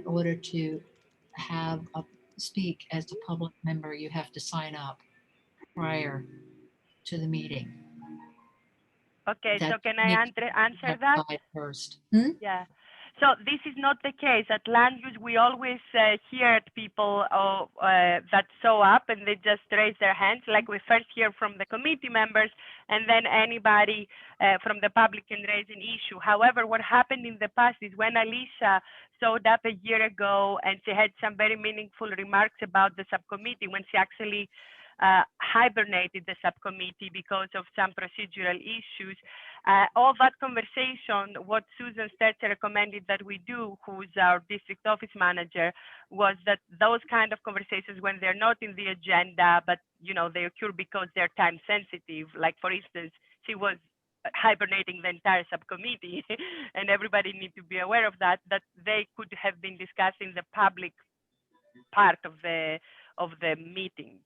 in order to speak as a public member, you have to sign up prior to the meeting. Okay, so can I answer that? First. Yeah. So this is not the case. At land use, we always hear people that show up and they just raise their hands. Like we first hear from the committee members, and then anybody from the public can raise an issue. However, what happened in the past is when Alicia showed up a year ago and she had some very meaningful remarks about the subcommittee, when she actually hibernated the subcommittee because of some procedural issues. All that conversation, what Susan Stetzer recommended that we do, who's our district office manager, was that those kind of conversations, when they're not in the agenda, but they occur because they're time sensitive. Like for instance, she was hibernating the entire subcommittee, and everybody needs to be aware of that they could have been discussing the public part of the meeting.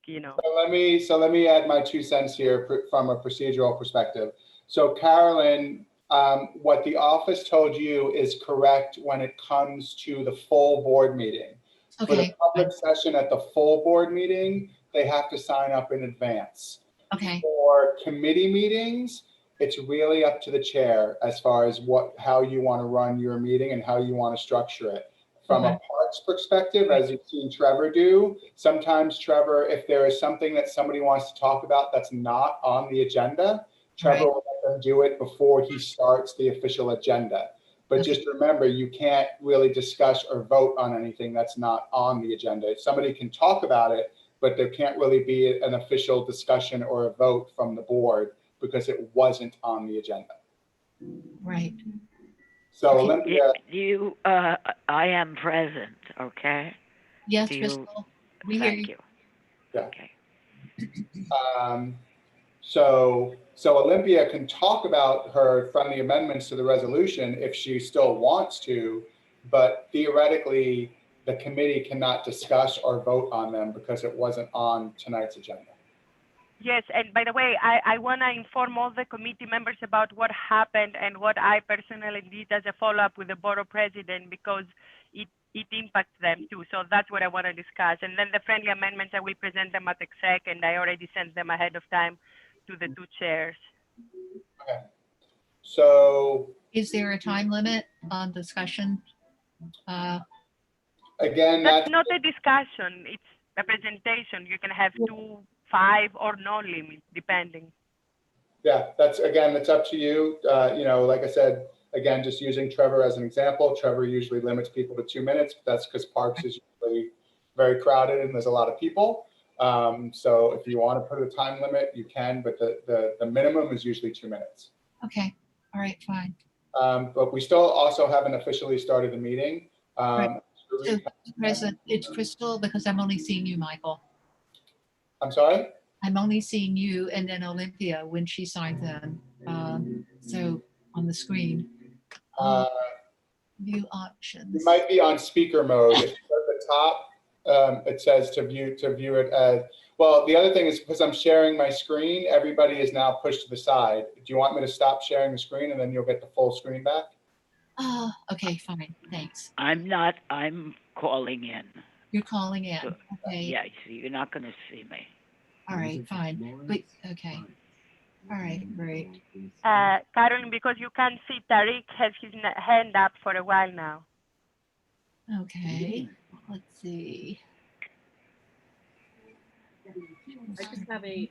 So let me add my 2 cents here from a procedural perspective. So Carolyn, what the office told you is correct when it comes to the full board meeting. Okay. For the public session at the full board meeting, they have to sign up in advance. Okay. For committee meetings, it's really up to the chair as far as how you want to run your meeting and how you want to structure it. From a parks perspective, as you've seen Trevor do, sometimes Trevor, if there is something that somebody wants to talk about that's not on the agenda, Trevor will let them do it before he starts the official agenda. But just remember, you can't really discuss or vote on anything that's not on the agenda. Somebody can talk about it, but there can't really be an official discussion or a vote from the board because it wasn't on the agenda. Right. So Olympia, I am present, okay? Yes, Crystal. We hear you. Thank you. Yeah. Okay. So Olympia can talk about her friendly amendments to the resolution if she still wants to, but theoretically, the committee cannot discuss or vote on them because it wasn't on tonight's agenda. Yes, and by the way, I want to inform all the committee members about what happened and what I personally did as a follow-up with the borough president, because it impacts them too. So that's what I want to discuss. And then the friendly amendments, I will present them at exec, and I already sent them ahead of time to the 2 chairs. Okay. So is there a time limit on discussion? Again, that's not a discussion. It's a presentation. You can have 2, 5, or no limit, depending. Yeah, it's up to you. Like I said, again, just using Trevor as an example, Trevor usually limits people to 2 minutes. That's because Parks is usually very crowded and there's a lot of people. So if you want to put a time limit, you can, but the minimum is usually 2 minutes. Okay. All right, fine. But we still also haven't officially started the meeting. Right. So present, it's Crystal, because I'm only seeing you, Michael. I'm sorry? I'm only seeing you and then Olympia when she signs in. So on the screen. View options. You might be on speaker mode. If you're at the top, it says to view it as, well, the other thing is because I'm sharing my screen, everybody is now pushed to the side. Do you want me to stop sharing the screen and then you'll get the full screen back? Okay, fine. Thanks. I'm calling in. You're calling in. So, okay. Yeah, so you're not going to see me. All right, fine. But, okay. All right, great. Carolyn, because you can't see, Tariq has his hand up for a while now. Okay, let's see. I just have a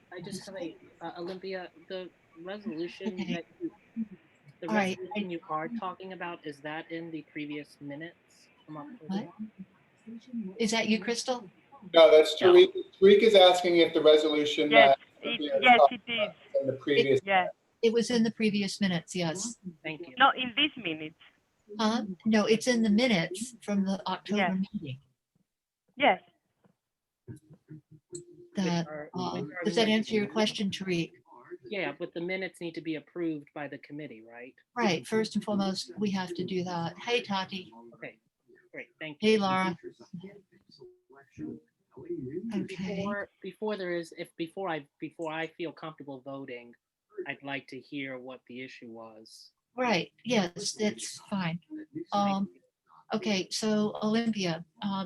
Olympia, the resolution that you are talking about, is that in the previous minutes from October? What? Is that you, Crystal? No, that's Tariq. Tariq is asking if the resolution yes, it is. In the previous it was in the previous minutes, yes. Thank you. No, in these minutes. No, it's in the minutes from the October meeting. Yes. Does that answer your question, Tariq? Yeah, but the minutes need to be approved by the committee, right? Right. First and foremost, we have to do that. Hey, Tati. Okay, great. Thank you. Hey, Laura. Okay. Before I feel comfortable voting, I'd like to hear what the issue was. Right. Yes, that's fine. Okay, so Olympia,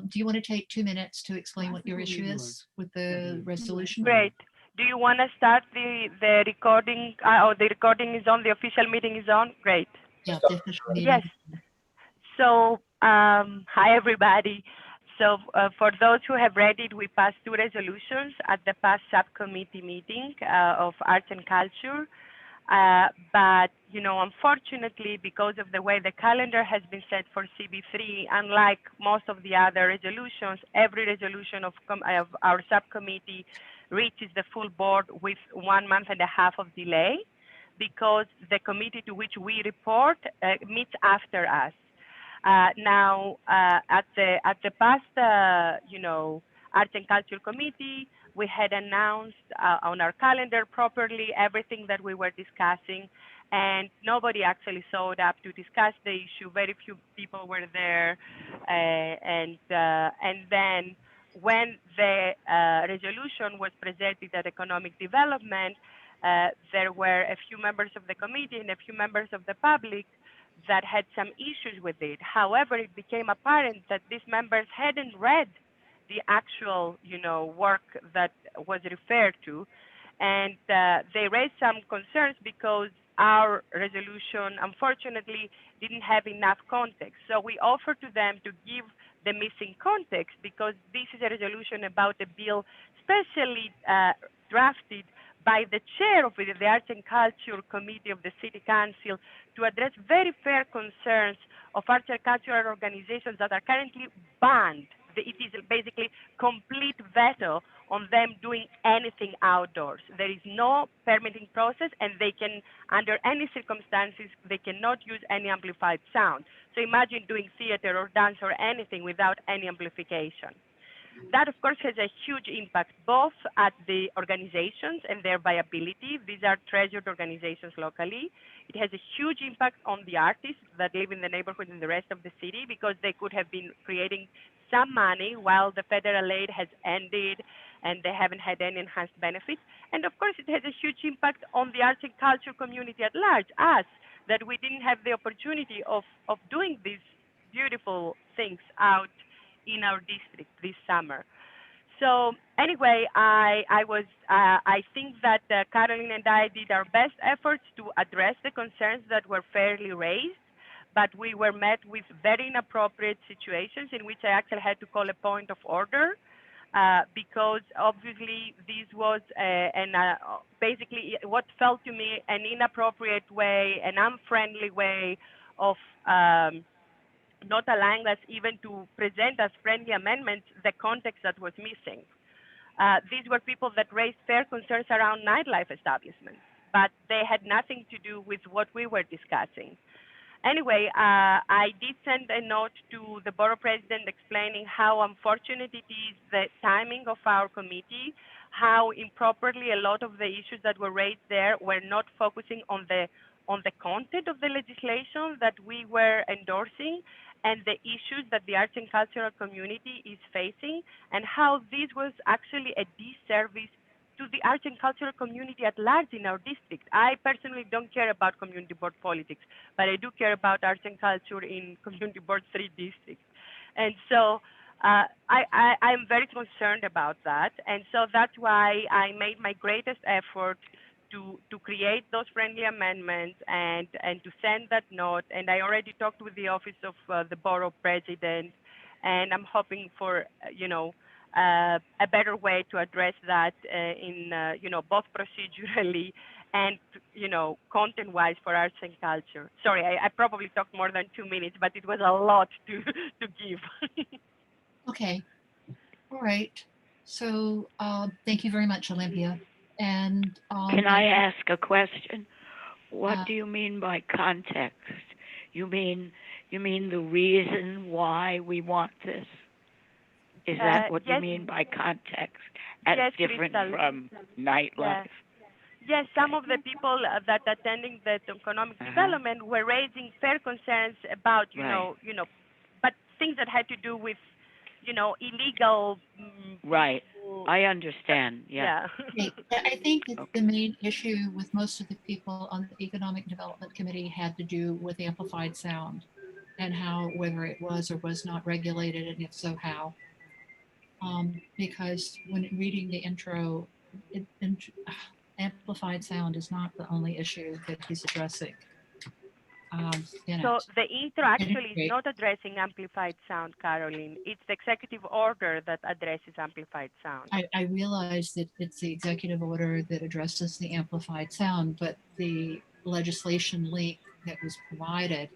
do you want to take 2 minutes to explain what your issue is with the resolution? Great. Do you want to start the recording? Or the recording is on, the official meeting is on? Great. Yeah, the official meeting. Yes. So, hi everybody. So, for those who have read it, we passed 2 resolutions at the past subcommittee meeting of Arts and Culture. But, unfortunately, because of the way the calendar has been set for CB3, unlike most of the other resolutions, every resolution of our subcommittee reaches the full board with 1.5 months of delay, because the committee to which we report meets after us. Now, at the past, Arts and Culture Committee, we had announced on our calendar properly everything that we were discussing, and nobody actually showed up to discuss the issue. Very few people were there, and then when the resolution was presented at Economic Development, there were a few members of the committee and a few members of the public that had some issues with it. However, it became apparent that these members hadn't read the actual, work that was referred to, and they raised some concerns because our resolution, unfortunately, didn't have enough context. So we offered to them to give the missing context, because this is a resolution about a bill specially drafted by the chair of the Arts and Culture Committee of the City Council to address very fair concerns of arts and cultural organizations that are currently banned. It is basically complete veto on them doing anything outdoors. There is no permitting process, and they can, under any circumstances, they cannot use any amplified sound. So imagine doing theater or dance or anything without any amplification. That, of course, has a huge impact both at the organizations and their viability. These are treasured organizations locally. It has a huge impact on the artists that live in the neighborhood and the rest of the city, because they could have been creating some money while the federal aid has ended and they haven't had any enhanced benefits. And of course, it has a huge impact on the arts and culture community at large, us, that we didn't have the opportunity of doing these beautiful things out in our district this summer. So anyway, I think that Caroline and I did our best efforts to address the concerns that were fairly raised, but we were met with very inappropriate situations in which I actually had to call a point of order, because obviously this was basically what felt to me an inappropriate way, an unfriendly way of not allowing us even to present as friendly amendments the context that was missing. These were people that raised fair concerns around nightlife establishments, but they had nothing to do with what we were discussing. Anyway, I did send a note to the borough president explaining how unfortunate it is the timing of our committee, how improperly a lot of the issues that were raised there were not focusing on the content of the legislation that we were endorsing and the issues that the arts and cultural community is facing, and how this was actually a disservice to the arts and cultural community at large in our district. I personally don't care about community board politics, but I do care about arts and culture in community board 3 districts. And so I'm very concerned about that. And so that's why I made my greatest effort to create those friendly amendments and to send that note. And I already talked with the office of the borough president, and I'm hoping for, a better way to address that in, both procedurally and, content-wise for arts and culture. Sorry, I probably talked more than 2 minutes, but it was a lot to give. Okay. All right. So thank you very much, Olympia. And Can I ask a question? What Uh, do you mean by context? You mean the reason why we want this? Is that what you Yes. mean by context? As Yes, different Crystal. from nightlife? Yes, some of the people that attending the economic development were raising fair concerns about, but things that had to do with, illegal. Right. I understand. Yeah. okay. I think that the main issue with most of the people on the Economic Development Committee had to do with amplified sound. and how, whether it was or was not regulated, and if so, how. Because when reading the intro, amplified sound is not the only issue that he's addressing in So it. the intro actually is not addressing amplified sound, Caroline. It's the executive order that addresses amplified sound. I realize that it's the executive order that addresses the amplified sound, but the legislation link that was provided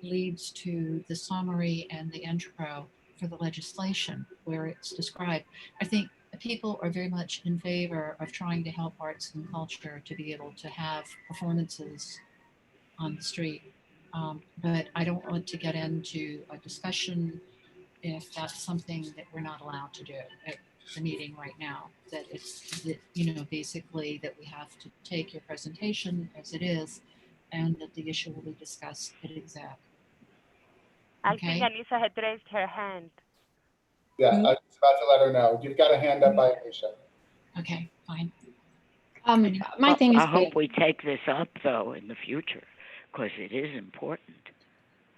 leads to the summary and the intro for the legislation where it's described. I think people are very much in favor of trying to help arts and culture to be able to have performances on the street. But I don't want to get into a discussion if that's something that we're not allowed to do at the meeting right now. That it's, that, you know, basically that we have to take your presentation as it is, and that the issue will be discussed at exec. I think Anissa had raised her hand. Yeah, I was about to let her know. You've got a hand up by Anisha. Okay, fine. My thing is I hope we take this up though in the future because it is important.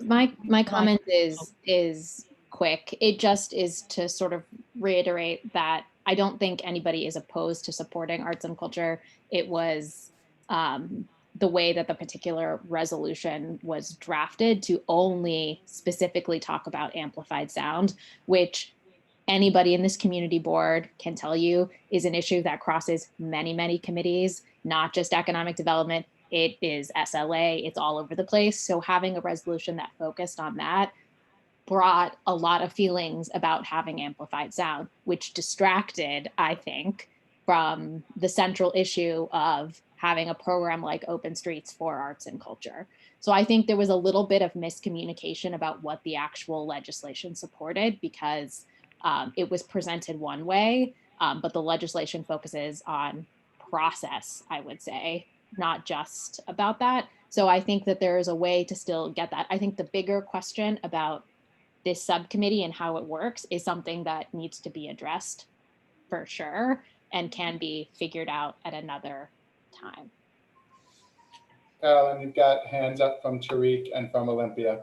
my comment is quick. It just is to sort of reiterate that I don't think anybody is opposed to supporting arts and culture. It was the way that the particular resolution was drafted to only specifically talk about amplified sound, which anybody in this community board can tell you is an issue that crosses many, many committees, not just economic development. It is SLA, it's all over the place. So having a resolution that focused on that brought a lot of feelings about having amplified sound, which distracted, I think, from the central issue of having a program like Open Streets for Arts and Culture. So I think there was a little bit of miscommunication about what the actual legislation supported because it was presented one way, but the legislation focuses on process, I would say, not just about that. So I think that there is a way to still get that. I think the bigger question about this subcommittee and how it works is something that needs to be addressed for sure and can be figured out at another time. Carolyn, you've got hands up from Tariq and from Olympia.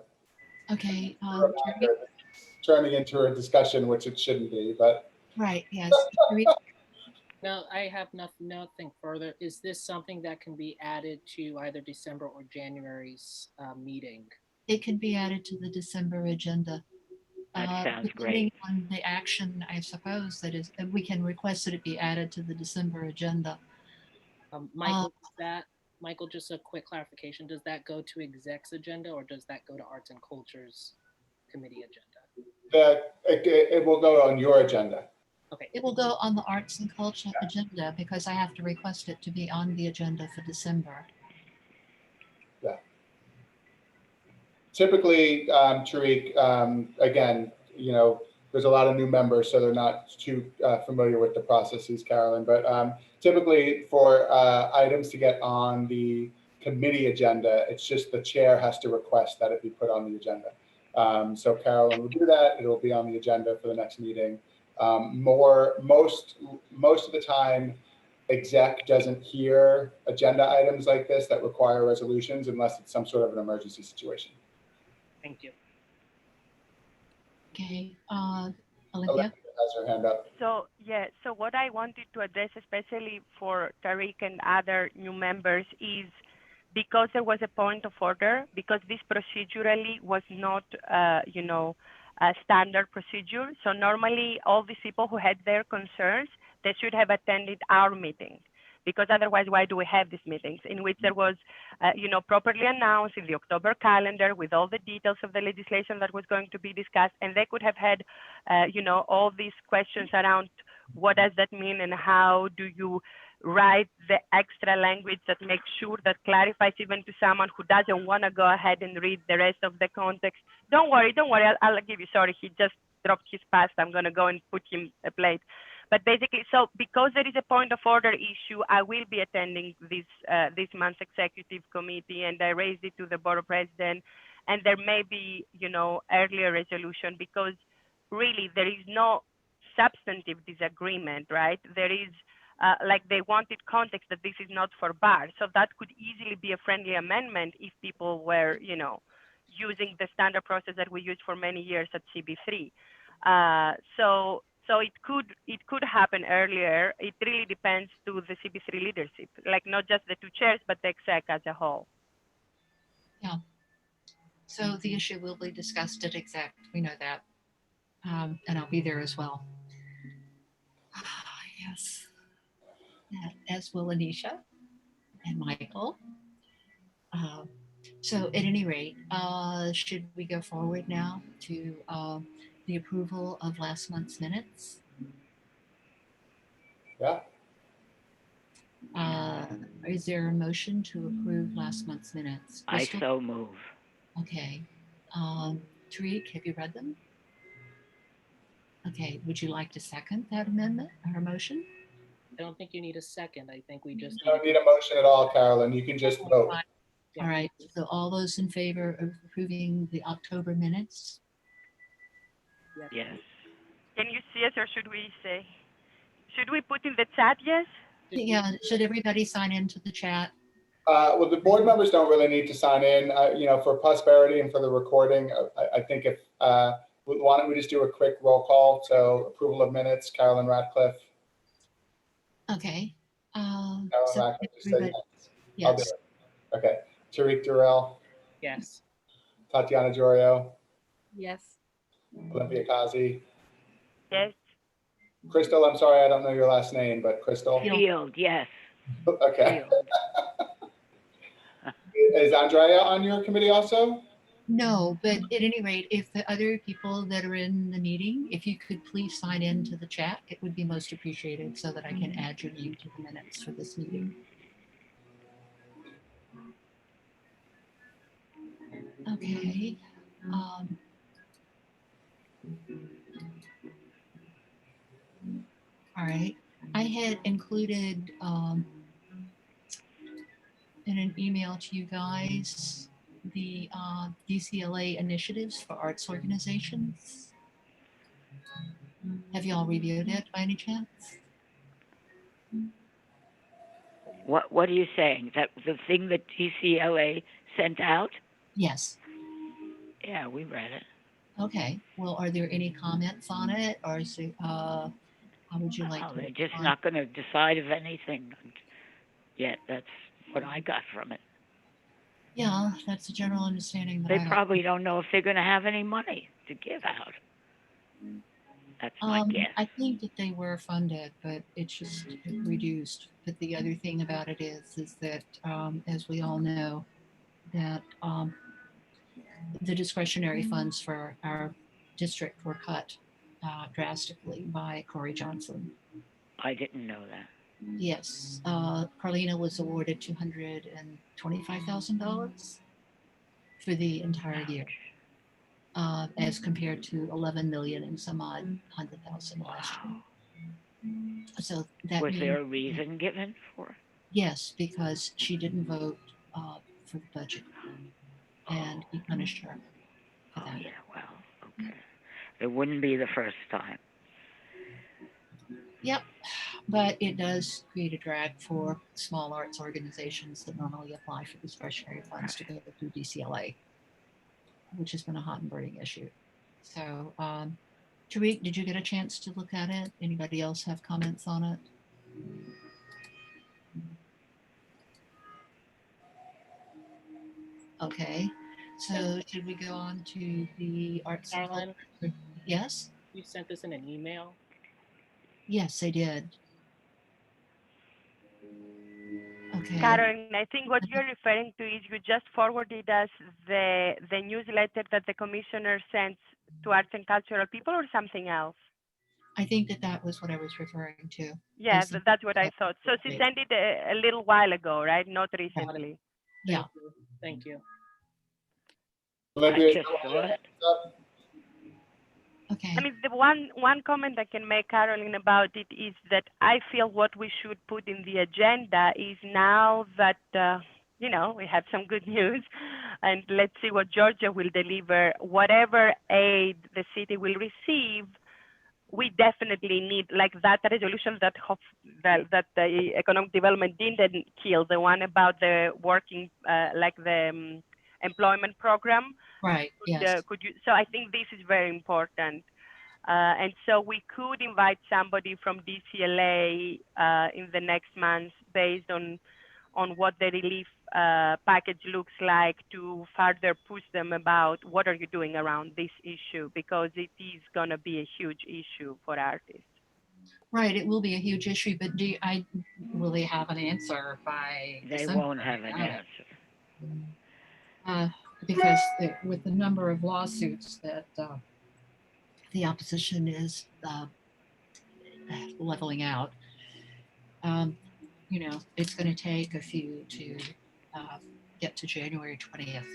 Okay. Turning into a discussion, which it shouldn't be, but. Right, yes. No, I have nothing further. Is this something that can be added to either December or January's meeting? It can be added to the December agenda. That sounds depending great. on the action, I suppose, that is, we can request that it be added to the December agenda. Michael, just a quick clarification. Does that go to exec's agenda or does that go to Arts and Culture's committee agenda? It will go on your agenda. Okay. It will go on the Arts and Culture agenda because I have to request it to be on the agenda for December. Yeah. Typically, Tariq, again, you know, there's a lot of new members, so they're not too familiar with the processes, Carolyn, but typically for items to get on the committee agenda, it's just the chair has to request that it be put on the agenda. So Carolyn will do that. It'll be on the agenda for the next meeting. Most of the time, exec doesn't hear agenda items like this that require resolutions unless it's some sort of an emergency situation. Thank you. Okay, Olympia has her hand up. So yeah, so what I wanted to address, especially for Tariq and other new members, is because there was a point of order, because this procedurally was not, you know, a standard procedure. So normally all these people who had their concerns, they should have attended our meeting, because otherwise why do we have these meetings in which there was, you know, properly announced in the October calendar with all the details of the legislation that was going to be discussed, and they could have had, you know, all these questions around what does that mean and how do you write the extra language that makes sure that clarifies even to someone who doesn't want to go ahead and read the rest of the context. Don't worry, I'll give you, sorry, he just dropped his pasta. I'm going to go and put him a plate. But basically, so because there is a point of order issue, I will be attending this month's executive committee, and I raised it to the board president, and there may be, you know, earlier resolution, because really there is no substantive disagreement, right? There is, like they wanted context that this is not for bars. So that could easily be a friendly amendment if people were, you know, using the standard process that we used for many years at CB3. So it could happen earlier. It really depends to the CB3 leadership, like not just the two chairs, but the exec as a whole. Yeah. So the issue will be discussed at exec. We know that. And I'll be there as well. Yes. As will Anisha and Michael. So at any rate, should we go forward now to the approval of last month's minutes? Yeah. Is there a motion to approve last month's minutes? I Crystal? so move. Okay. Tariq, have you read them? Okay. Would you like to second that amendment or motion? I don't think you need a second. I think we just You don't need a motion at all, Carolyn. You can just vote. Yeah. All right. So all those in favor of approving the October minutes? Yes. Can you see us, or should we say? Should we put in the chat yes? Yeah. Should everybody sign into the chat? Well, the board members don't really need to sign in, for prosperity and for the recording. I think if, why don't we just do a quick roll call? So approval of minutes, Carolyn Ratcliffe. Okay. Carolyn So Ratcliffe, just say everybody- yes. I'll do yes. it. Okay. Tariq Durrell, Yes. Tatiana Jorio, Yes. Olympia Kazi. Yes. Crystal, I'm sorry, I don't know your last name, but Crystal. Field, yes. Okay. Field. Is Andrea on your committee also? No, but at any rate, if the other people that are in the meeting, if you could please sign in to the chat, it would be most appreciated so that I can add your name to the minutes for this meeting. Okay. All right. I had included in an email to you guys the DCLA initiatives for arts organizations. Have you all reviewed it by any chance? What are you saying? That the thing that DCLA sent out? Yes. Yeah, we read it. Okay. Well, are there any comments on it, or is it, how would you like Oh, to? they're just respond? not going to decide of anything yet. That's what I got from it. Yeah, that's the general understanding that They I got. probably don't know if they're going to have any money to give out. That's my guess. I think that they were funded, but it's just reduced. But the other thing about it is that, as we all know, that the discretionary funds for our district were cut drastically by Corey Johnson. I didn't know that. Yes, Carlina was awarded $225,000 for the entire year, as compared to 11 million and some odd 100,000 last year. So that Was means, there a reason given for it? yes, because she didn't vote for the budget, and he punished her for Oh, that. yeah, well, okay. It wouldn't be the first time. Yep, but it does create a drag for small arts organizations that normally apply for discretionary funds to go through DCLA, which has been a hot and burning issue. So, Tariq, did you get a chance to look at it? Anybody else have comments on it? Okay, so should we go on to the arts? and Carolyn, culture? Yes? you sent this in an email. Yes, I did. Okay. Karen, I think what you're referring to is you just forwarded us the newsletter that the commissioner sends to arts and cultural people, or something else? I think that that was what I was referring to. Yeah, Is the- that's what I thought. So she Right. sent it a little while ago, right? Not recently. Yeah. Thank you. Olympia, I is just that saw it. up? Okay. I mean, the one comment I can make, Caroline, about it is that I feel what we should put in the agenda is, now that, we have some good news, and let's see what Georgia will deliver. Whatever aid the city will receive, we definitely need, like that resolution that the economic development didn't kill, the one about the working, like the employment program. Right, yes. Could you? So I think this is very important. And so we could invite somebody from DCLA in the next month based on what the relief package looks like to further push them about what are you doing around this issue, because it is going to be a huge issue for artists. Right, it will be a huge issue, but will they have an answer by They December? won't have an answer. Because with the number of lawsuits that the opposition is leveling out, it's going to take a few to get to January 20th.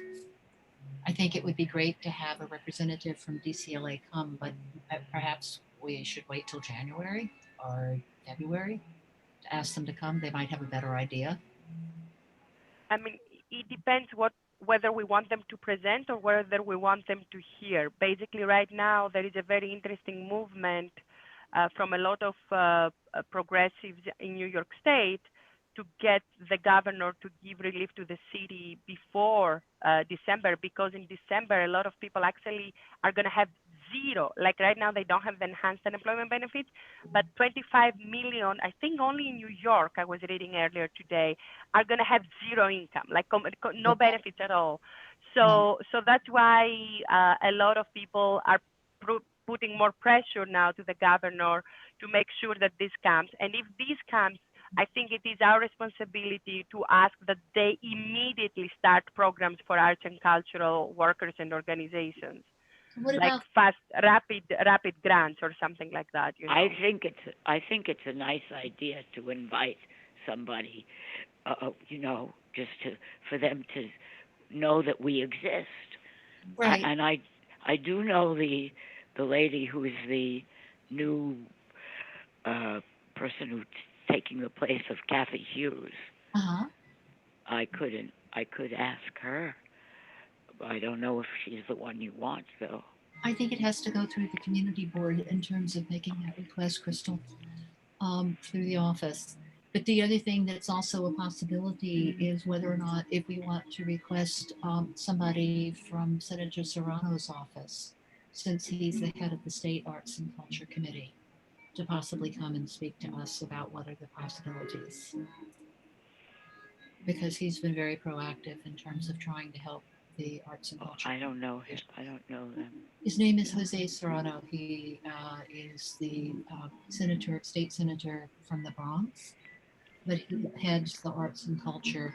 I think it would be great to have a representative from DCLA come, but perhaps we should wait till January or February to ask them to come. They might have a better idea. I mean, it depends whether we want them to present or whether we want them to hear. Basically, right now, there is a very interesting movement from a lot of progressives in New York State to get the governor to give relief to the city before December, because in December, a lot of people actually are going to have zero. Like right now, they don't have the enhanced unemployment benefits, but 25 million, I think only in New York, I was reading earlier today, are going to have zero income, like no benefits at all. So that's why a lot of people are putting more pressure now to the governor to make sure that this comes. And if this comes, I think it is our responsibility to ask that they immediately start programs for arts and cultural workers and organizations. What like about fast, rapid grants or something like that. I think it's a nice idea to invite somebody, just for them to know that we exist. right? And I do know the lady who is the new person who's taking the place of Kathy Hughes. Uh-huh. I could ask her. I don't know if she's the one you want, though. I think it has to go through the community board in terms of making that request, Crystal, through the office. But the other thing that's also a possibility is whether or not if we want to request somebody from Senator Serrano's office, since he's the head of the State Arts and Culture Committee, to possibly come and speak to us about what are the possibilities. Because he's been very proactive in terms of trying to help the arts and culture. I don't know them. His name is Jose Serrano. He is the state senator from the Bronx, but he heads the arts and culture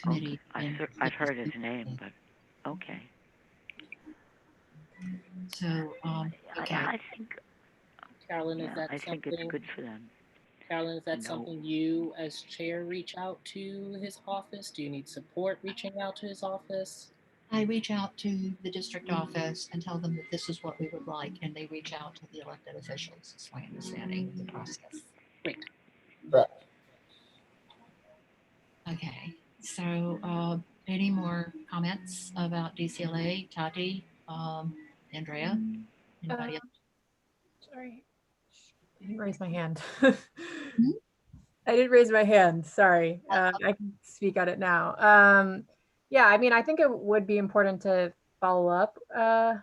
committee. I've heard his name, but okay. So, okay. I think, Carolyn, is that I something? think it's good for them. Carolyn, is that something you, as chair, reach out to his office? Do you need support reaching out to his office? I reach out to the district office and tell them that this is what we would like, and they reach out to the elected officials. Is my understanding of the process. Great. Correct. Okay. So, any more comments about DCLA? Tati, Andrea, anybody else? Sorry, I didn't raise my hand. I did raise my hand. Sorry, I can speak on it now. Yeah, I mean, I think it would be important to follow up. I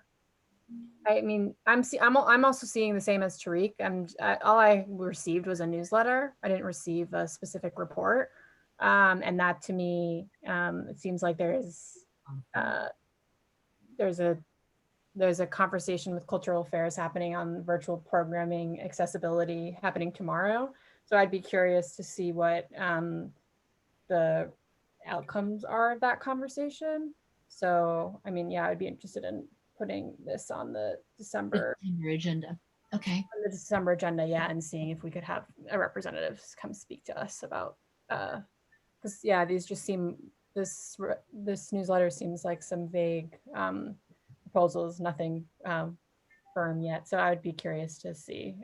mean, I'm also seeing the same as Tariq. All I received was a newsletter. I didn't receive a specific report, and that to me, it seems like there's a conversation with cultural affairs happening on virtual programming accessibility happening tomorrow. So I'd be curious to see what the outcomes are of that conversation. So, I mean, yeah, I'd be interested in putting this on the December agenda. Okay. On the December agenda, yeah, and seeing if we could have a representative come speak to us about, because yeah, these just seem, this newsletter seems like some vague proposals, nothing firm yet. So I would be curious to see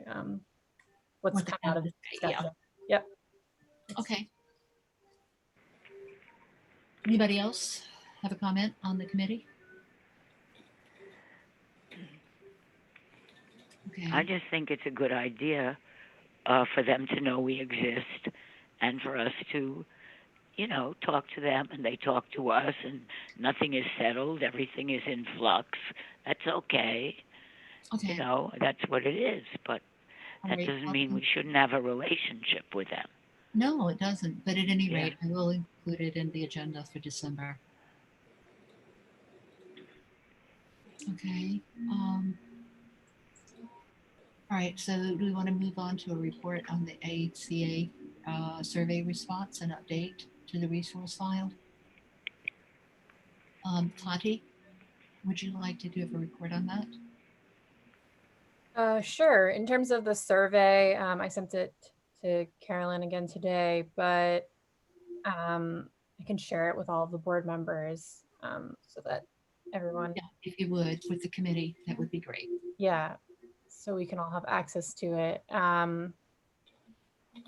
what's come out of this discussion. Yep. Okay. Anybody else have a comment on the committee? Okay. I just think it's a good idea for them to know we exist and for us to, you know, talk to them and they talk to us and nothing is settled, everything is in flux. That's okay. You Okay, know, that's what it is. But all that right. doesn't mean we shouldn't have a relationship with them. No, it doesn't. But at any Yeah. rate, I will include it in the agenda for December. Okay. All right. So do we want to move on to a report on the A&CA survey response and update to the resource file? Tati, would you like to give a report on that? Sure. In terms of the survey, I sent it to Carolyn again today, but I can share it with all of the board members so that everyone, Yeah, if you would, with the committee, that would be great. yeah, so we can all have access to it.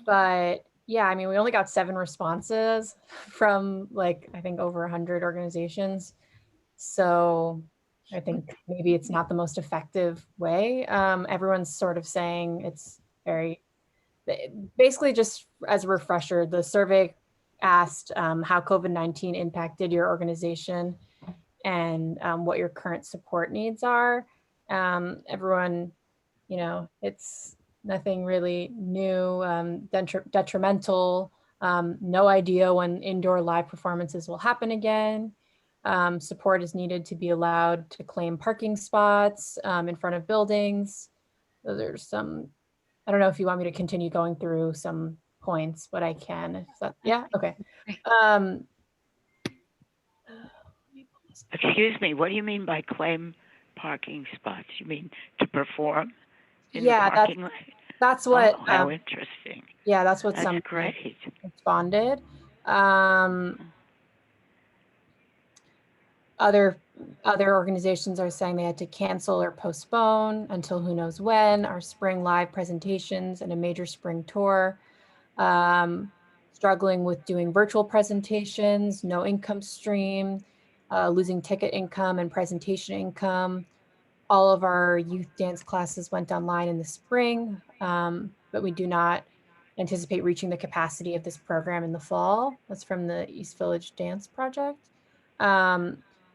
But yeah, I mean, we only got 7 responses from like, I think over 100 organizations. So I think maybe it's not the most effective way. Everyone's sort of saying it's very, basically just as a refresher, the survey asked how COVID-19 impacted your organization and what your current support needs are. Everyone, you know, it's nothing really new, detrimental, no idea when indoor live performances will happen again. Support is needed to be allowed to claim parking spots in front of buildings. Those are some, I don't know if you want me to continue going through some points, but I can. If that, yeah, okay. Excuse me, what do you mean by claim parking spots? You mean to perform in Yeah, the parking lot? that's what. Oh, how interesting. Yeah, that's what That's some great. responded. Other organizations are saying they had to cancel or postpone until who knows when our spring live presentations and a major spring tour. Struggling with doing virtual presentations, no income stream, losing ticket income and presentation income. All of our youth dance classes went online in the spring, but we do not anticipate reaching the capacity of this program in the fall. That's from the East Village Dance Project.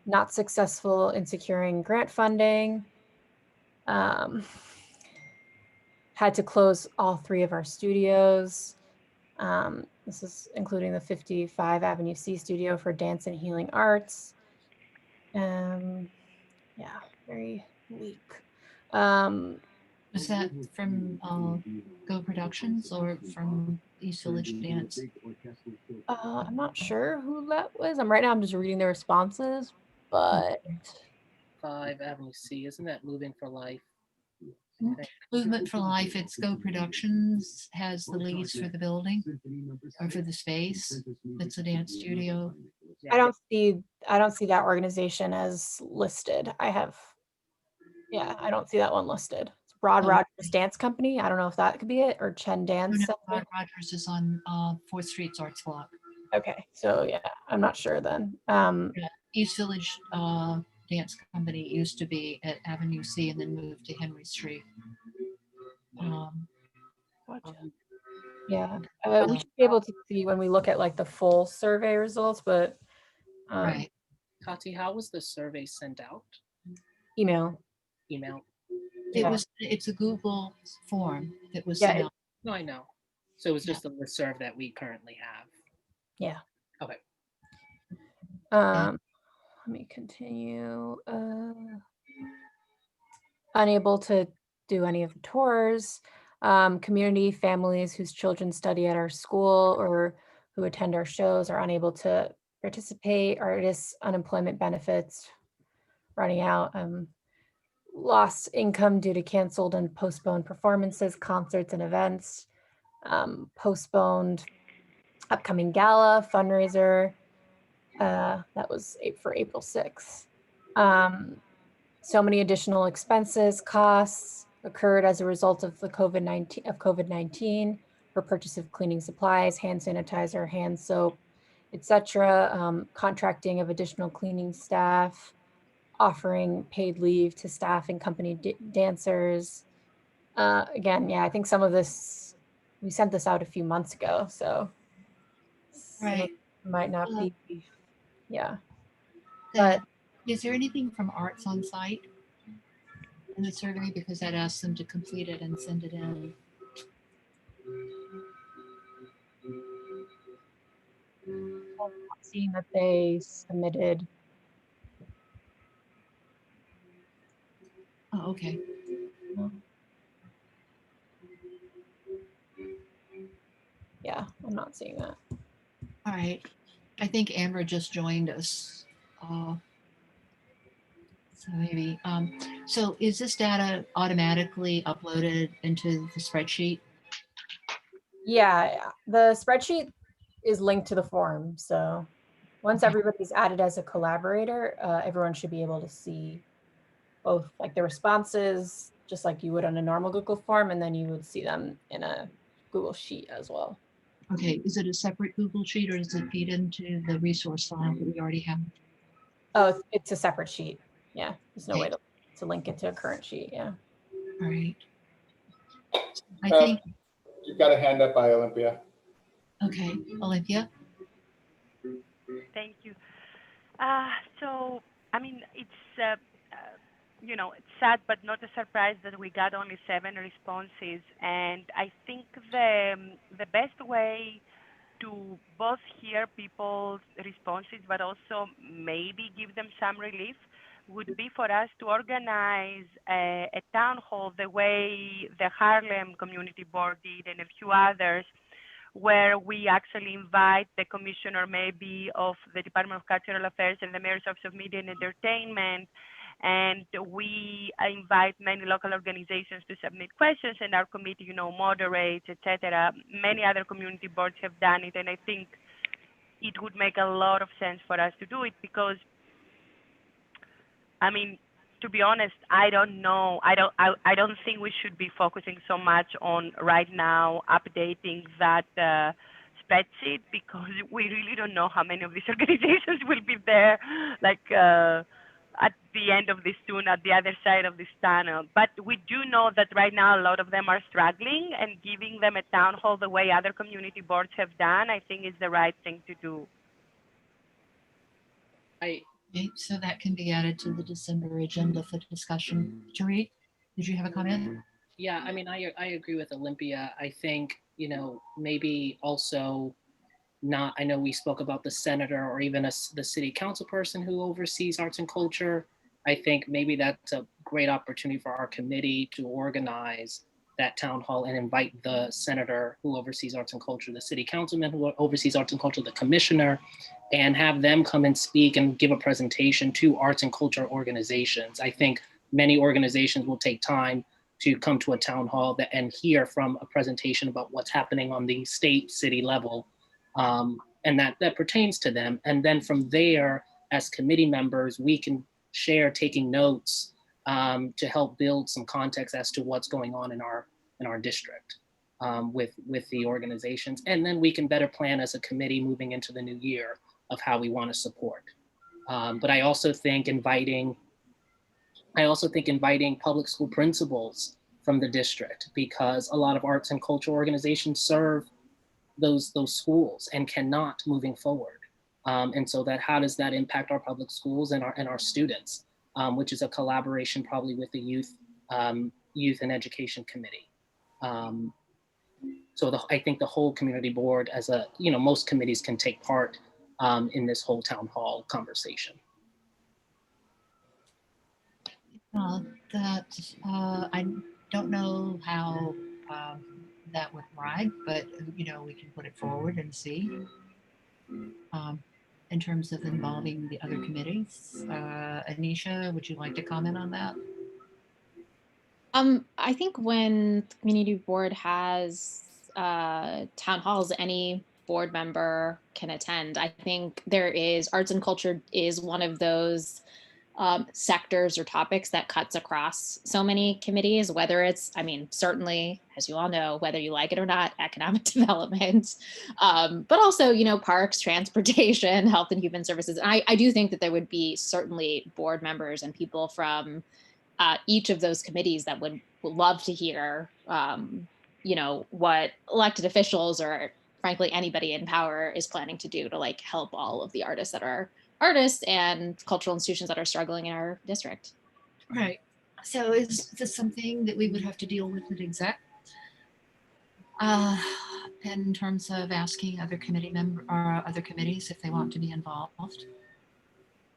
Not successful in securing grant funding. Had to close all 3 of our studios. This is including the 55 Avenue C studio for dance and healing arts. Yeah, very weak. Was that from Go Productions or from East Village Dance? I'm not sure who that was. Right now I'm just reading the responses, but 5 Avenue C, isn't that Moving for Life? Movement for Life, it's Go Productions has the lease for the building or for the space. It's a dance studio. I don't see that organization as listed. I don't see that one listed. It's Broad Rogers Dance Company. I don't know if that could be it, or Chen Dance. No, Broad Rogers is on 4th Street's Arts Block. Okay, so yeah, I'm not sure then. East Village Dance Company used to be at Avenue C and then moved to Henry Street. Yeah, we should be able to see when we look at like the full survey results, but right. Kati, how was the survey sent out? Email. It's a Google form that was sent out. No, I know. So it was just a listserv that we currently have. Yeah. Okay. Let me continue. Unable to do any of the tours. Community families whose children study at our school or who attend our shows are unable to participate. Artists' unemployment benefits running out. Lost income due to canceled and postponed performances, concerts, and events. Postponed upcoming gala, fundraiser. That was for April 6th. So many additional expenses, costs occurred as a result of the COVID-19 for purchase of cleaning supplies, hand sanitizer, hand soap, etc. Contracting of additional cleaning staff, offering paid leave to staff and company dancers. Again, yeah, I think some of this, we sent this out a few months ago, so. Right. might not be, yeah. Then, But is there anything from Arts on Site in the survey? Because I'd asked them to complete it and send it in. seeing that they submitted, Oh, okay. yeah, I'm not seeing that. All right. I think Amber just joined us. So maybe, so is this data automatically uploaded into the spreadsheet? Yeah, the spreadsheet is linked to the form. So once Okay. everybody's added as a collaborator, everyone should be able to see both like the responses, just like you would on a normal Google form, and then you would see them in a Google Sheet as well. Okay, is it a separate Google Sheet or does it feed into the resource file that we already have? Oh, it's a separate sheet. Yeah, there's no Okay. way to link it to a current sheet. Yeah. All right. I think, You've got a hand up by Olympia. okay, Olympia? Thank you. So, I mean, it's, you know, it's sad, but not a surprise that we got only 7 responses. And I think the best way to both hear people's responses, but also maybe give them some relief, would be for us to organize a town hall the way the Harlem Community Board did and a few others, where we actually invite the commissioner maybe of the Department of Cultural Affairs and the Mayor's Office of Media and Entertainment, and we invite many local organizations to submit questions, and our committee, you know, moderates, etc. Many other community boards have done it, and I think it would make a lot of sense for us to do it because, I mean, to be honest, I don't know. I don't think we should be focusing so much on right now updating that spreadsheet because we really don't know how many of these organizations will be there, like at the end of this tunnel, at the other side of this tunnel. But we do know that right now a lot of them are struggling, and giving them a town hall the way other community boards have done, I think is the right thing to do. Okay, so that can be added to the December agenda for discussion. Tariq, did you have a comment? Yeah, I mean, I agree with Olympia. I think, you know, maybe also not, I know we spoke about the senator or even the city council person who oversees arts and culture. I think maybe that's a great opportunity for our committee to organize that town hall and invite the senator who oversees arts and culture, the city councilman who oversees arts and culture, the commissioner, and have them come and speak and give a presentation to arts and culture organizations. I think many organizations will take time to come to a town hall and hear from a presentation about what's happening on the state, city level, and that pertains to them. And then from there, as committee members, we can share taking notes to help build some context as to what's going on in our district with the organizations. And then we can better plan as a committee moving into the new year of how we want to support. But I also think inviting public school principals from the district, because a lot of arts and culture organizations serve those schools and cannot moving forward. And so that, how does that impact our public schools and our students, which is a collaboration probably with the youth and education committee. So I think the whole community board, as most committees can take part in this whole town hall conversation. I don't know how that would ride, but we can put it forward and see. In terms of involving the other committees, Anisha, would you like to comment on that? I think when the community board has town halls, any board member can attend. I think arts and culture is one of those sectors or topics that cuts across so many committees, whether it's, certainly, as you all know, whether you like it or not, economic development, but also, parks, transportation, health and human services. And I do think that there would be certainly board members and people from each of those committees that would love to hear, what elected officials or frankly anybody in power is planning to do to like help all of the artists that are artists and cultural institutions that are struggling in our district. Right. So is this something that we would have to deal with at exec? In terms of asking other committee member or other committees if they want to be involved?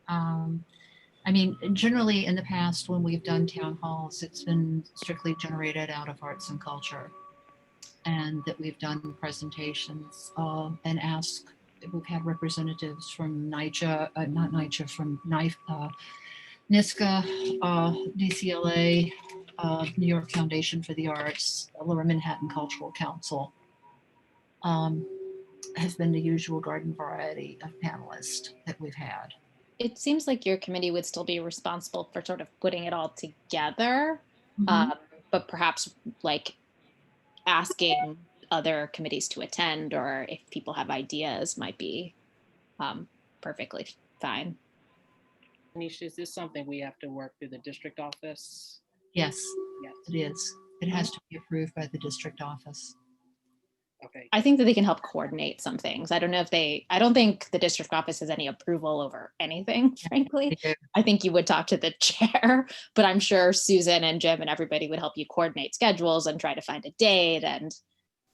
I mean, generally in the past when we've done town halls, it's been strictly generated out of arts and culture, and that we've done presentations and asked. We've had representatives from NYCHA, not NYCHA, from NISCA, DCLA, New York Foundation for the Arts, Lower Manhattan Cultural Council. Has been the usual garden variety of panelists that we've had. It seems like your committee would still be responsible for sort of putting it all together, but perhaps like asking other committees to attend, or if people have ideas, might be perfectly fine. Anisha, is this something we have to work through the district office? Yes, Yes. it is. It has to be approved by the district office. Okay. I think that they can help coordinate some things. I don't know if I don't think the district office has any approval over anything, frankly. I think you would talk to the chair, but I'm sure Susan and Jim and everybody would help you coordinate schedules and try to find a date and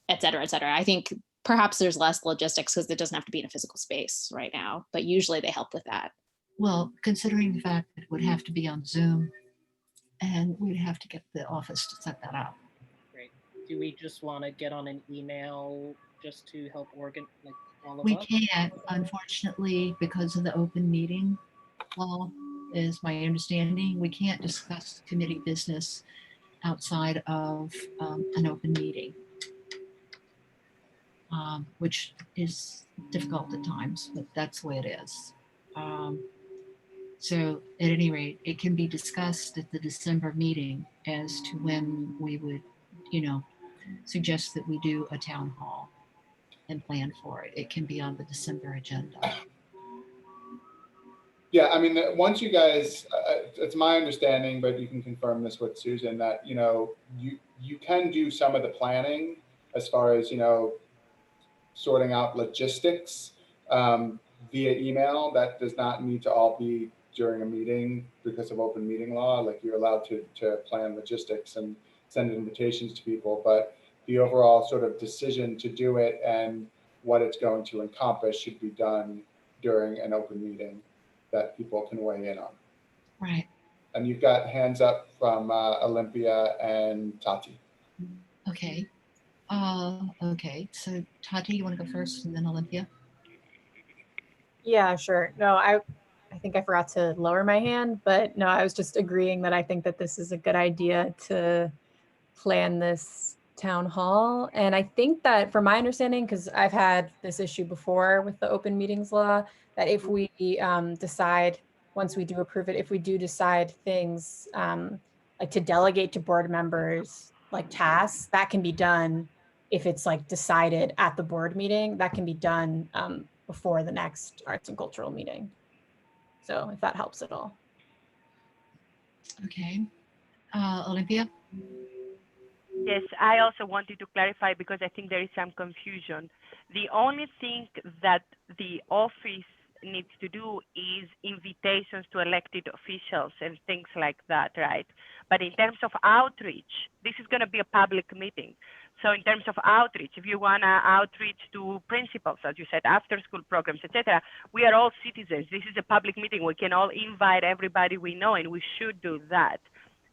et cetera, et cetera. I think perhaps there's less logistics because it doesn't have to be in a physical space right now, but usually they help with that. Well, considering the fact that it would have to be on Zoom and we'd have to get the office to set that up. Great. Do we just want to get on an email just to help organize like all of We us? can't, unfortunately, because of the open meeting law, is my understanding. We can't discuss committee business outside of an open meeting, which is difficult at times, but that's the way it is. So at any rate, it can be discussed at the December meeting as to when we would, suggest that we do a town hall and plan for it. It can be on the December agenda. Yeah, I mean, once you guys, it's my understanding, but you can confirm this with Susan, that, you can do some of the planning as far as, sorting out logistics via email. That does not need to all be during a meeting because of open meeting law. Like, you're allowed to plan logistics and send invitations to people, but the overall sort of decision to do it and what it's going to encompass should be done during an open meeting that people can weigh in on. Right. And you've got hands up from Olympia and Tati. Okay. Okay. So Tati, you want to go first and then Olympia? Yeah, sure. No, I think I forgot to lower my hand, but no, I was just agreeing that I think that this is a good idea to plan this town hall. And I think that from my understanding, because I've had this issue before with the open meetings law, that if we decide, once we do approve it, if we do decide things like to delegate to board members, like tasks, that can be done if it's like decided at the board meeting, that can be done before the next arts and cultural meeting. So if that helps at all. Okay. Olympia? Yes, I also wanted to clarify because I think there is some confusion. The only thing that the office needs to do is invitations to elected officials and things like that, right? But in terms of outreach, this is going to be a public meeting. So in terms of outreach, if you want to outreach to principals, as you said, after school programs, etc., we are all citizens. This is a public meeting. We can all invite everybody we know, and we should do that.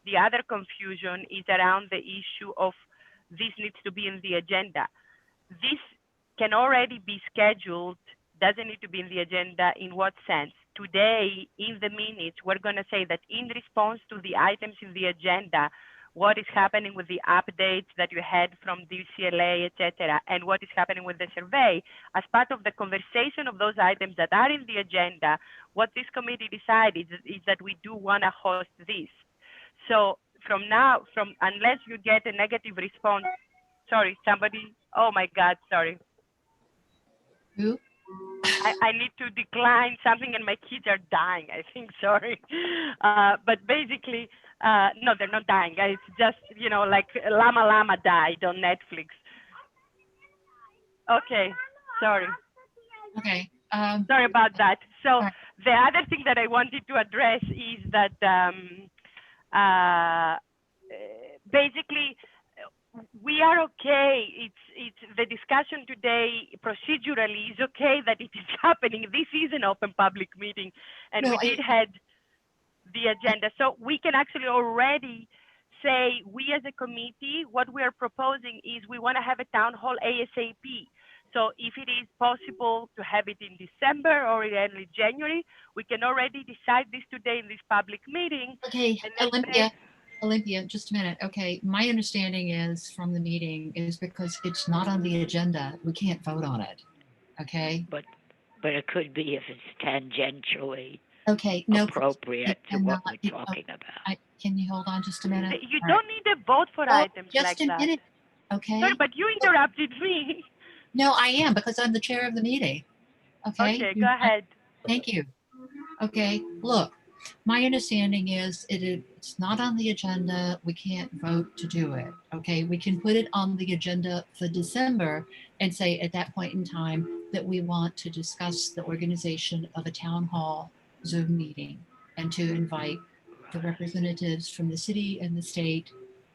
The other confusion is around the issue of this needs to be in the agenda. This can already be scheduled, doesn't need to be in the agenda. In what sense? Today, in the minutes, we're going to say that in response to the items in the agenda, what is happening with the updates that you had from DCLA, etc., and what is happening with the survey. As part of the conversation of those items that are in the agenda, what this committee decided is that we do want to host this. So from now, unless you get a negative response, sorry, somebody, oh my God, sorry. Who? I need to decline something and my kids are dying, I think, sorry. But basically, no, they're not dying. It's just, like Llama Llama died on Netflix. Okay, sorry. Okay. Sorry about that. So right. the other thing that I wanted to address is that basically we are okay. It's the discussion today procedurally is okay that it is happening. This is an open public meeting, and No, we did had the agenda, so we can actually already say we as a committee what we are proposing is we want to have a town hall ASAP. So if it is possible to have it in December or in early January, we can already decide this today in this public meeting. Okay, And then Olympia, just a minute. Okay, my understanding is from the meeting is because it's not on the agenda, we can't vote on it. Okay. But it could be if it's tangentially Okay. No. appropriate to what we're talking about. Can you hold on just a minute? You don't need a vote for items like just a that. minute. Okay. Sorry, but you interrupted me. No, I am because I'm the chair of the meeting. Okay. Okay, go ahead. Thank you. Okay. Look, my understanding is it's not on the agenda. We can't vote to do it. Okay. We can put it on the agenda for December and say at that point in time that we want to discuss the organization of a town hall Zoom meeting and to invite the representatives from the city and the state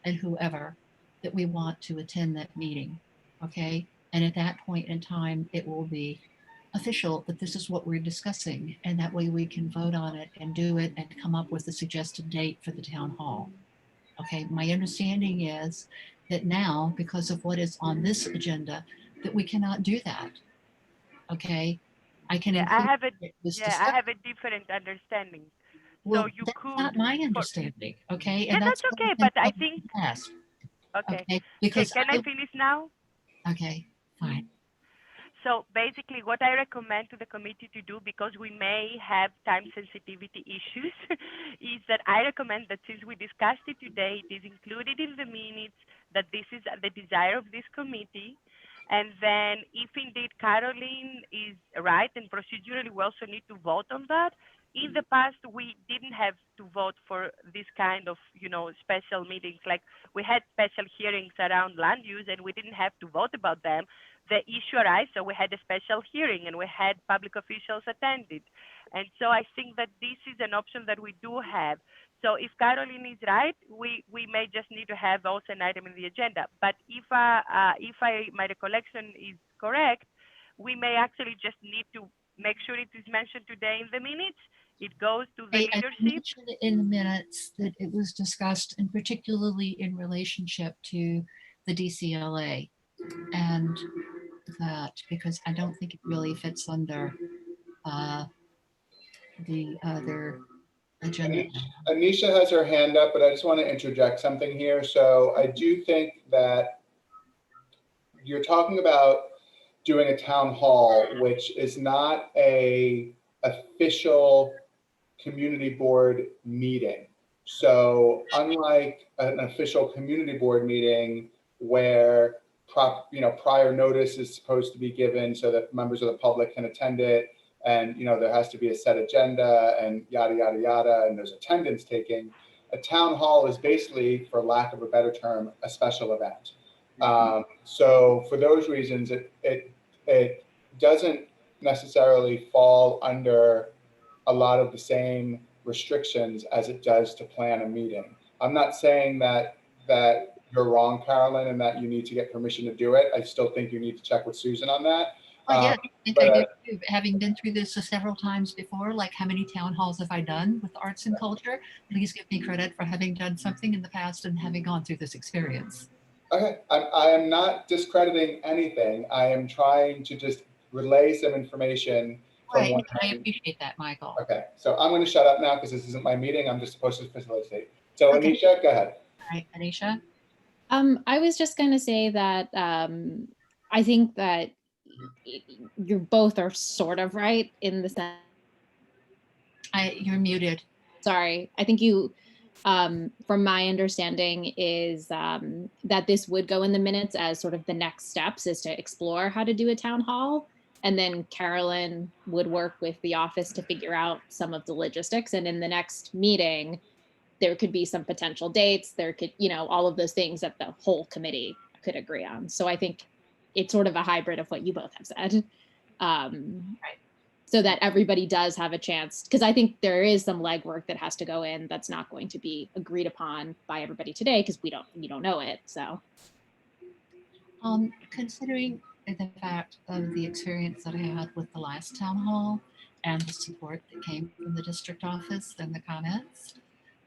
and whoever that we want to attend that meeting. Okay. And at that point in time, it will be official that this is what we're discussing. And that way we can vote on it and do it and come up with a suggested date for the town hall. Okay. My understanding is that now, because of what is on this agenda, that we cannot do that. Okay. I can I have a different understanding. Well, so you that's could not my understanding. Okay. And that's okay, but I think okay. Because can I finish now? Okay, fine. So basically what I recommend to the committee to do, because we may have time sensitivity issues, is that I recommend that since we discussed it today, it is included in the minutes that this is the desire of this committee. And then if indeed Caroline is right and procedurally we also need to vote on that. In the past, we didn't have to vote for this kind of, special meetings. Like we had special hearings around land use and we didn't have to vote about them. The issue arose, so we had a special hearing and we had public officials attended. And so I think that this is an option that we do have. So if Caroline is right, we may just need to have also an item in the agenda. But if my recollection is correct, we may actually just need to make sure it is mentioned today in the minutes. It goes to the leadership. I mentioned in the minutes that it was discussed, and particularly in relationship to the DCLA, and that because I don't think it really fits under the other agenda. Anisha has her hand up, but I just want to interject something here. So I do think that you're talking about doing a town hall, which is not a official community board meeting. So unlike an official community board meeting where prior notice is supposed to be given so that members of the public can attend it, and there has to be a set agenda and yada yada yada, and there's attendance taking. A town hall is basically, for lack of a better term, a special event. So for those reasons, it doesn't necessarily fall under a lot of the same restrictions as it does to plan a meeting. I'm not saying that you're wrong, Carolyn, and that you need to get permission to do it. I still think you need to check with Susan on that. Yeah, I think I do too. Having been through this several times before, like how many town halls have I done with arts and culture? Please give me credit for having done something in the past and having gone through this experience. Okay, I am not discrediting anything. I am trying to just relay some information. Right, I appreciate that, Michael. Okay, so I'm going to shut up now because this isn't my meeting. I'm just supposed to facilitate. So Anisha, go ahead. All right, Anisha. I was just going to say that I think that you both are sort of right in the sense. You're muted. Sorry, I think you, from my understanding, is that this would go in the minutes as sort of the next steps is to explore how to do a town hall. And then Carolyn would work with the office to figure out some of the logistics. And in the next meeting, there could be some potential dates. There could, all of those things that the whole committee could agree on. So I think it's sort of a hybrid of what you both have said. So that everybody does have a chance, because I think there is some legwork that has to go in that's not going to be agreed upon by everybody today because we don't know it. So considering the fact of the experience that I had with the last town hall and the support that came from the district office and the comments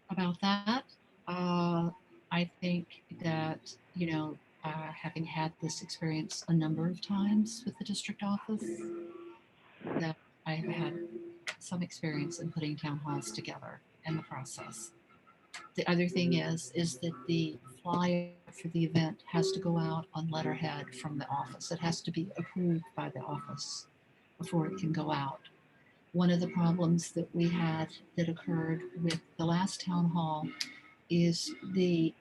about that, I think that, having had this experience a number of times with the district office, that I've had some experience in putting town halls together and the process. The other thing is that the flyer for the event has to go out on letterhead from the office. It has to be approved by the office before it can go out. One of the problems that we had that occurred with the last town hall is the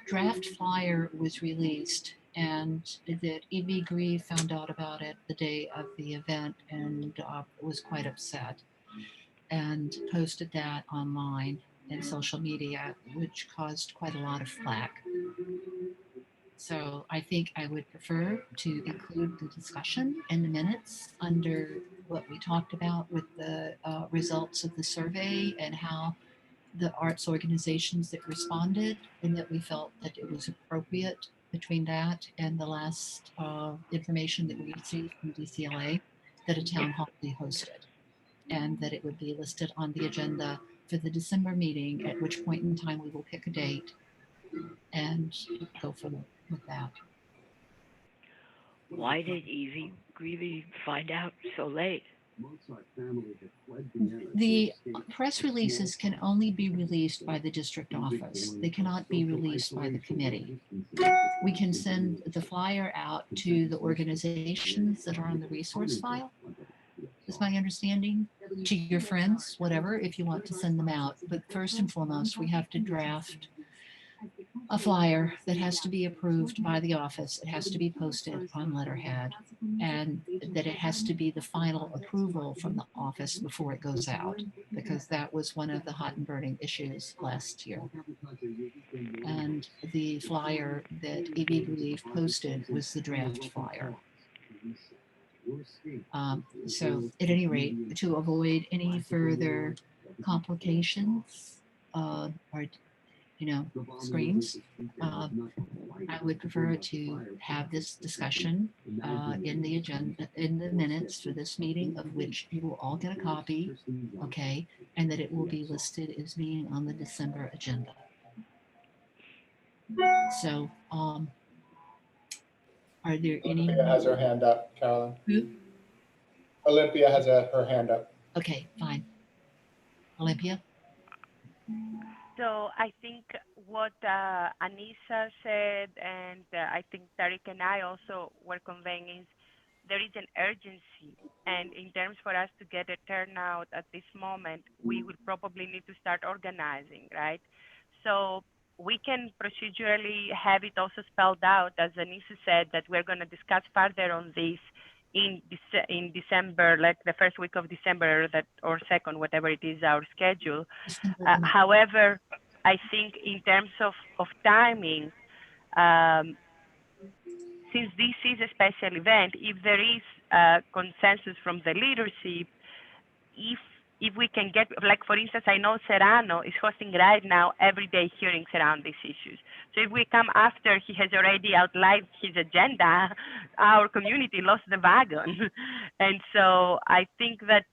draft flyer was released, and that E.V. Grieve found out about it the day of the event and was quite upset and posted that online and social media, which caused quite a lot of flack. So I think I would prefer to include the discussion in the minutes under what we talked about with the results of the survey and how the arts organizations that responded, and that we felt that it was appropriate between that and the last information that we received from DCLA, that a town hall be hosted and that it would be listed on the agenda for the December meeting, at which point in time we will pick a date and go forward with that. Why did Evie Greeley find out so late? The press releases can only be released by the district office. They cannot be released by the committee. We can send the flyer out to the organizations that are on the resource file, is my understanding, to your friends, whatever, if you want to send them out. But first and foremost, we have to draft a flyer that has to be approved by the office. It has to be posted on letterhead, and that it has to be the final approval from the office before it goes out, because that was one of the hot and burning issues last year. And the flyer that E.V. Grieve posted was the draft flyer. So at any rate, to avoid any further complications or screens, I would prefer to have this discussion in the agenda, in the minutes for this meeting, of which you will all get a copy, okay, and that it will be listed as being on the December agenda. So, are there any? Olympia has her hand up, Carolyn. Who? Olympia has her hand up. Okay, fine. Olympia? So I think what Anissa said, and I think Tariq and I also were conveying, is there is an urgency. And in terms for us to get a turnout at this moment, we will probably need to start organizing, right? So we can procedurally have it also spelled out, as Anissa said, that we're going to discuss further on this in December, like the first week of December, or second, whatever it is, our schedule. However, I think in terms of timing, since this is a special event, if there is consensus from the leadership, if we can get, like for instance, I know Serrano is hosting right now everyday hearings around these issues. So if we come after he has already outlined his agenda, our community lost the wagon. And so I think that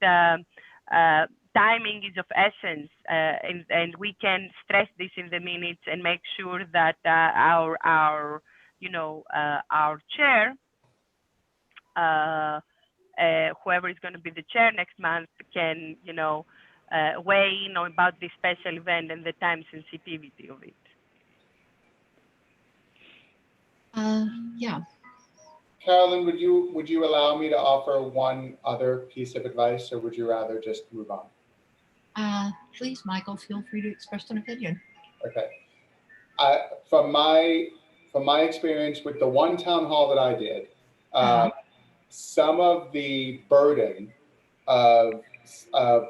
timing is of essence, and we can stress this in the minutes and make sure that our chair, whoever is going to be the chair next month, can weigh in about this special event and the time sensitivity of it. Yeah. Carolyn, would you allow me to offer one other piece of advice, or would you rather just move on? Please, Michael, feel free to express an opinion. Okay. From my experience with the one town hall that I did, some of the burden of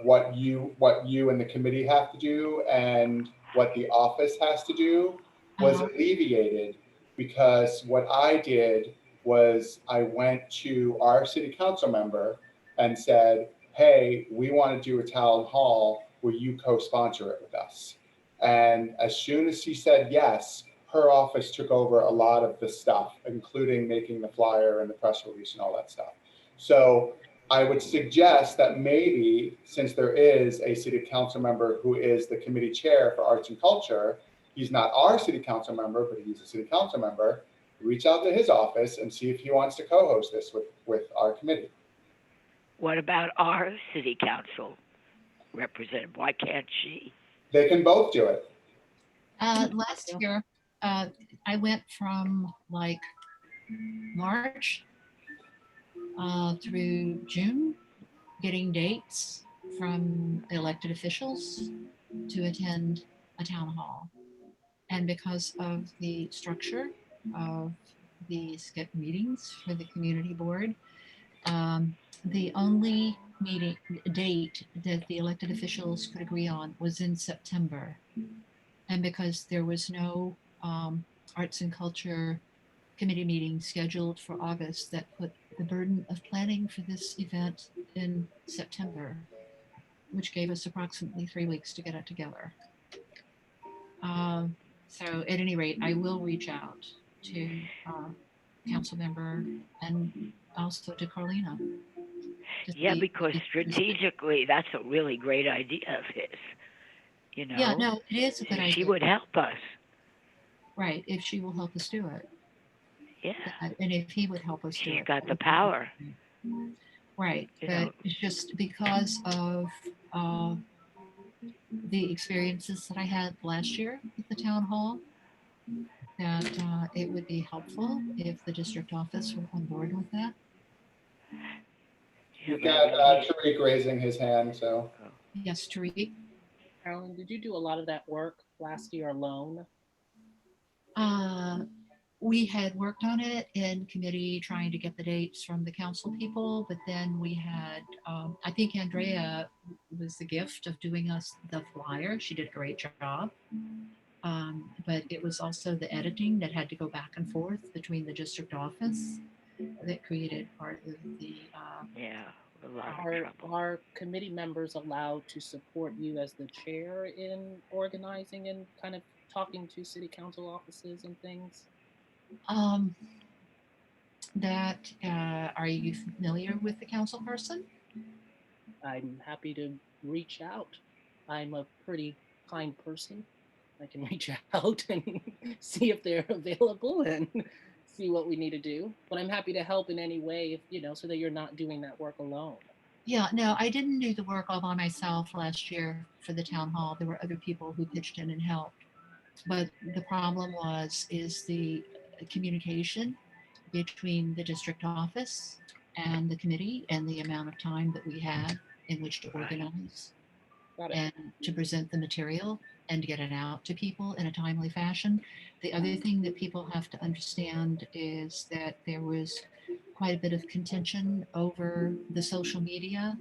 what you and the committee have to do and what the office has to do was alleviated, because what I did was I went to our city council member and said, hey, we want to do a town hall. Will you co-sponsor it with us? And as soon as she said yes, her office took over a lot of the stuff, including making the flyer and the press release and all that stuff. So I would suggest that maybe, since there is a city council member who is the committee chair for arts and culture, he's not our city council member, but he's a city council member, reach out to his office and see if he wants to co-host this with our committee. What about our city council representative? Why can't she? They can both do it. Last year, I went from like March through June, getting dates from elected officials to attend a town hall. And because of the structure of the skip meetings for the community board, the only meeting date that the elected officials could agree on was in September. And because there was no arts and culture committee meeting scheduled for August, that put the burden of planning for this event in September, which gave us approximately 3 weeks to get it together. So at any rate, I will reach out to council member and also to Carlina. Yeah, because strategically, that's a really great idea of his. You know? Yeah, no, it is a good idea. She would help us. Right, if she will help us do it. Yeah. And if he would help us do it. She's got the power. Right, You but know. it's just because of the experiences that I had last year at the town hall, that it would be helpful if the district office were on board with that. You got Tariq raising his hand, so. Yes, Tariq. Carolyn, did you do a lot of that work last year alone? We had worked on it in committee trying to get the dates from the council people, but then we had, I think Andrea was the gift of doing us the flyer. She did a great job. But it was also the editing that had to go back and forth between the district office that created part of the. Yeah, a lot of trouble. Are committee members allowed to support you as the chair in organizing and kind of talking to city council offices and things? Are you familiar with the council person? I'm happy to reach out. I'm a pretty kind person. I can reach out and see if they're available and see what we need to do. But I'm happy to help in any way, if, so that you're not doing that work alone. Yeah, no, I didn't do the work all by myself last year for the town hall. There were other people who pitched in and helped. But the problem is the communication between the district office and the committee and the amount of time that we had in which to organize and to present the material and to get it out to people in a timely fashion. The other thing that people have to understand is that there was quite a bit of contention over the social media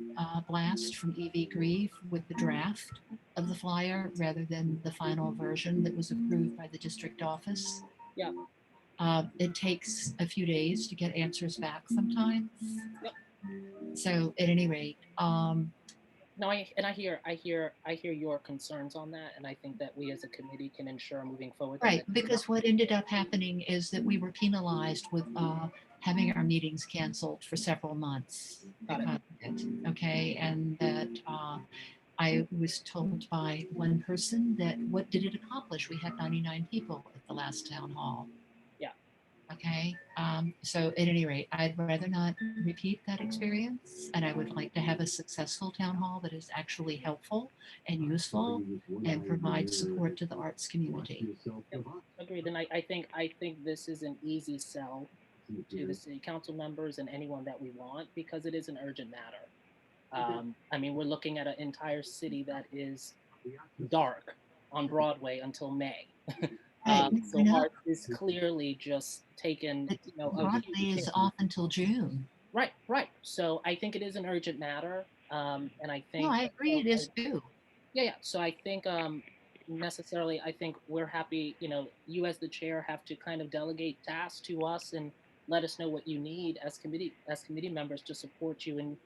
blast from EV Grieve with the draft of the flyer rather than the final version that was approved by the district office. Yeah. It takes a few days to get answers back sometimes. Yep. So at any rate, no, I hear your concerns on that, and I think that we as a committee can ensure moving forward. Right, because what ended up happening is that we were penalized with having our meetings canceled for several months because of it. Okay, and that I was told by one person that what did it accomplish? We had 99 people at the last town hall. Yeah. Okay, so at any rate, I'd rather not repeat that experience, and I would like to have a successful town hall that is actually helpful and useful and provides support to the arts community. Yep. Agreed, and I think this is an easy sell to the city council members and anyone that we want because it is an urgent matter. I mean, we're looking at an entire city that is dark on Broadway until May. So art is clearly just taken. Broadway is off until June. Right. So I think it is an urgent matter, and I think. No, I agree. It is too. Yeah. So I think necessarily, I think we're happy. You as the chair have to kind of delegate tasks to us, and let us know what you need as committee members to support you in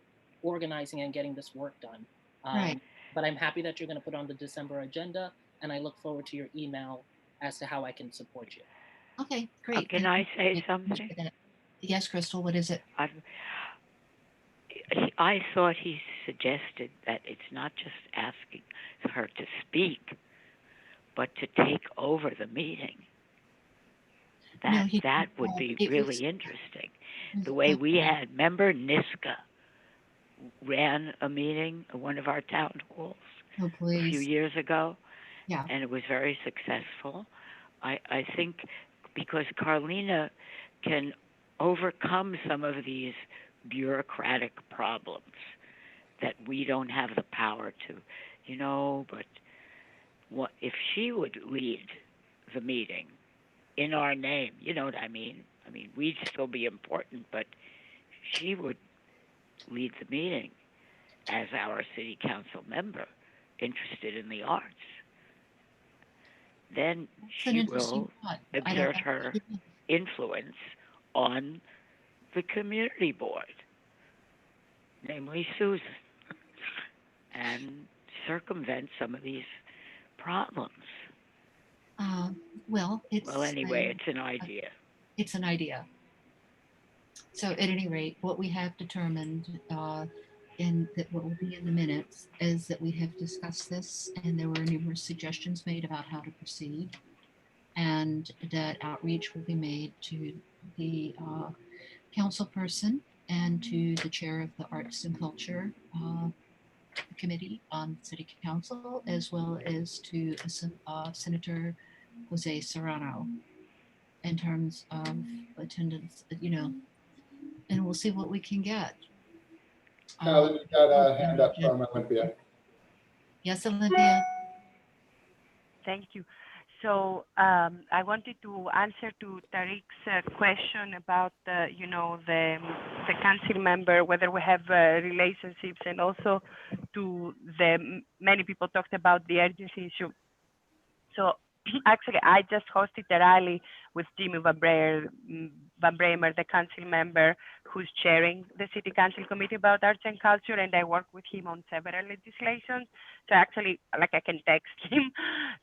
organizing and getting this work done. Right. But I'm happy that you're going to put on the December agenda, and I look forward to your email as to how I can support you. Okay, great. Can Thank I you say so much something? for that. Yes, Crystal, what is it? I thought he suggested that it's not just asking her to speak, but to take over the meeting. That would be really interesting. The way we had, remember Niska ran a meeting at one of our town halls a few years ago? Yeah. And it was very successful. I think because Carlina can overcome some of these bureaucratic problems that we don't have the power to, but what if she would lead the meeting in our name, you know what I mean? I mean, we'd still be important, but she would lead the meeting as our city council member interested in the arts. Then she will exert her influence on the community board, namely Susan, and circumvent some of these problems. Well, anyway, it's an idea. It's an idea. So at any rate, what we have determined in that what will be in the minutes is that we have discussed this, and there were numerous suggestions made about how to proceed, and that outreach will be made to the council person and to the chair of the Arts and Culture Committee on City Council, as well as to Senator Jose Serrano in terms of attendance, and we'll see what we can get. We've got a hand up from Olympia. Yes, Olympia. Thank you. So I wanted to answer to Tariq's question about the council member, whether we have relationships, and also to the many people talked about the urgency issue. So actually, I just hosted a rally with Jimmy Van Bramer, the council member who's chairing the City Council Committee about Arts and Culture, and I work with him on several legislations. So actually, I can text him.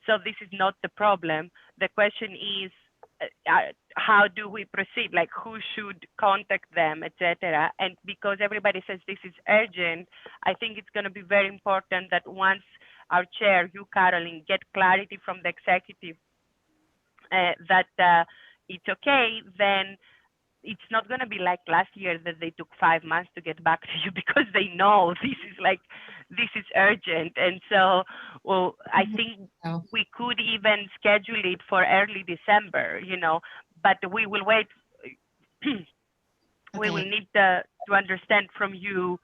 So this is not the problem. The question is, how do we proceed? Like, who should contact them, etc. And because everybody says this is urgent, I think it's going to be very important that once our chair, you, Caroline, get clarity from the executive that it's okay, then it's not going to be like last year that they took 5 months to get back to you, because they know this is urgent. And so, well, I think we could even schedule it for early December, but we will wait. We will need to understand from you,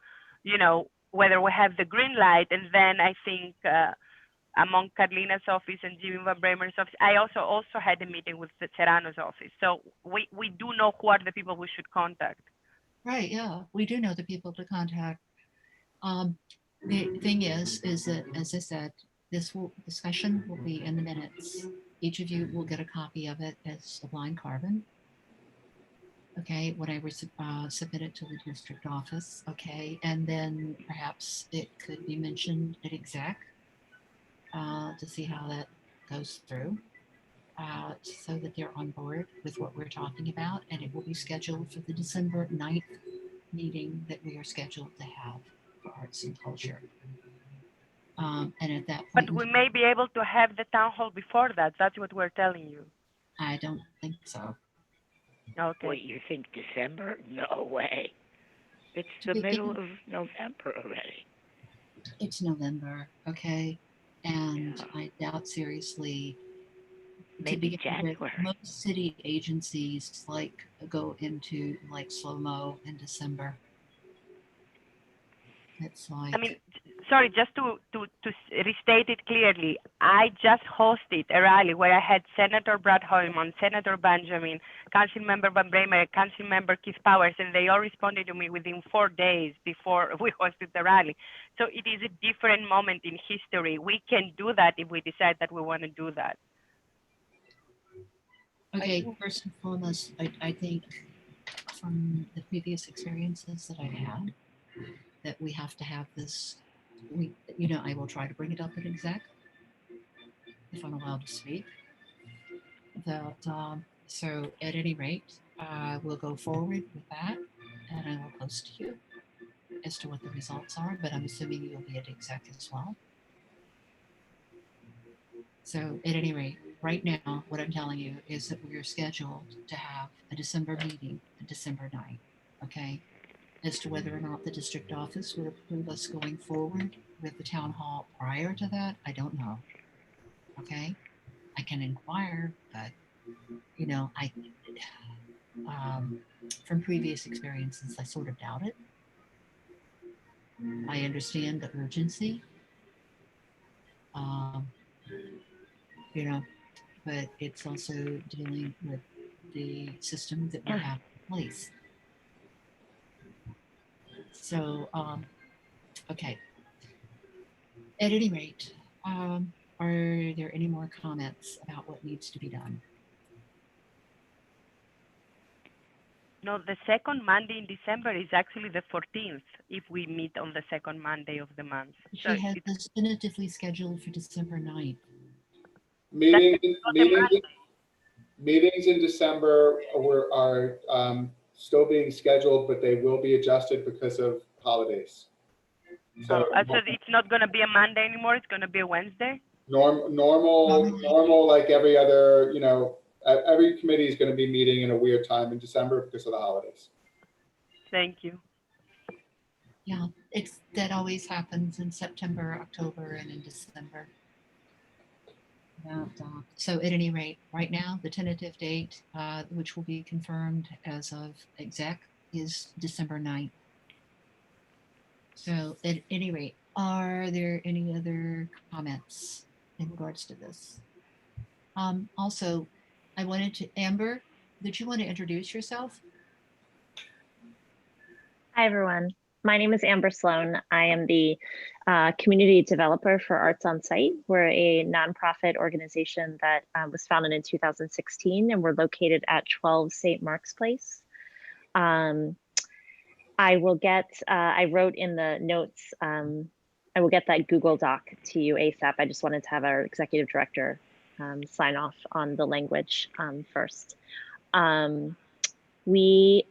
whether we have the green light. And then I think among Carlina's office and Jimmy Van Bramer's office, I also had a meeting with the Serrano's office. So we do know who are the people we should contact. Right, yeah, we do know the people to contact. The thing is that, as I said, this discussion will be in the minutes. Each of you will get a copy of it as a blind carbon. Okay, when I submit it to the district office, okay, and then perhaps it could be mentioned at exec to see how that goes through, so that they're on board with what we're talking about, and it will be scheduled for the December 9th meeting that we are scheduled to have for Arts and Culture. And at that point, but we may be able to have the town hall before that. That's what we're telling you. I don't think so. Okay. Wait, you think December? No way. It's the middle of November already. It's November, okay? And I doubt seriously. Maybe January. Most city agencies go into slow-mo in December. It's like, I mean, sorry, just to restate it clearly, I just hosted a rally where I had Senator Brad Hoyman, Senator Benjamin, Council Member Van Bramer, Council Member Keith Powers, and they all responded to me within 4 days before we hosted the rally. So it is a different moment in history. We can do that if we decide that we want to do that. okay, first and foremost, I think from the previous experiences that I've had that we have to have this. I will try to bring it up at exec if I'm allowed to speak. So at any rate, we'll go forward with that, and I will post to you as to what the results are. But I'm assuming you'll be at exec as well. So at any rate, right now, what I'm telling you is that we are scheduled to have a December meeting, on December 9th. Okay. As to whether or not the district office would approve us going forward with the town hall prior to that, I don't know. Okay. I can inquire, but from previous experiences, I sort of doubt it. I understand the urgency, but it's also dealing with the system that we have in place. So, okay. At any rate, are there any more comments about what needs to be done? No, the second Monday in December is actually the 14th if we meet on the second Monday of the month. She has this tentatively scheduled for December 9th. Meetings in December are still being scheduled, but they will be adjusted because of holidays. So it's not going to be a Monday anymore. It's going to be a Wednesday. Normal, like every other, every committee is going to be meeting in a weird time in December because of the holidays. Thank you. Yeah, that always happens in September, October, and in December. So at any rate, right now, the tentative date, which will be confirmed as of exec, is December 9th. So at any rate, are there any other comments in regards to this? Also, I wanted to, Amber, did you want to introduce yourself? Hi, everyone. My name is Amber Sloan. I am the community developer for Arts on Site. We're a nonprofit organization that was founded in 2016, and we're located at 12 St. Mark's Place. I wrote in the notes, I will get that Google Doc to you ASAP. I just wanted to have our executive director sign off on the language first. We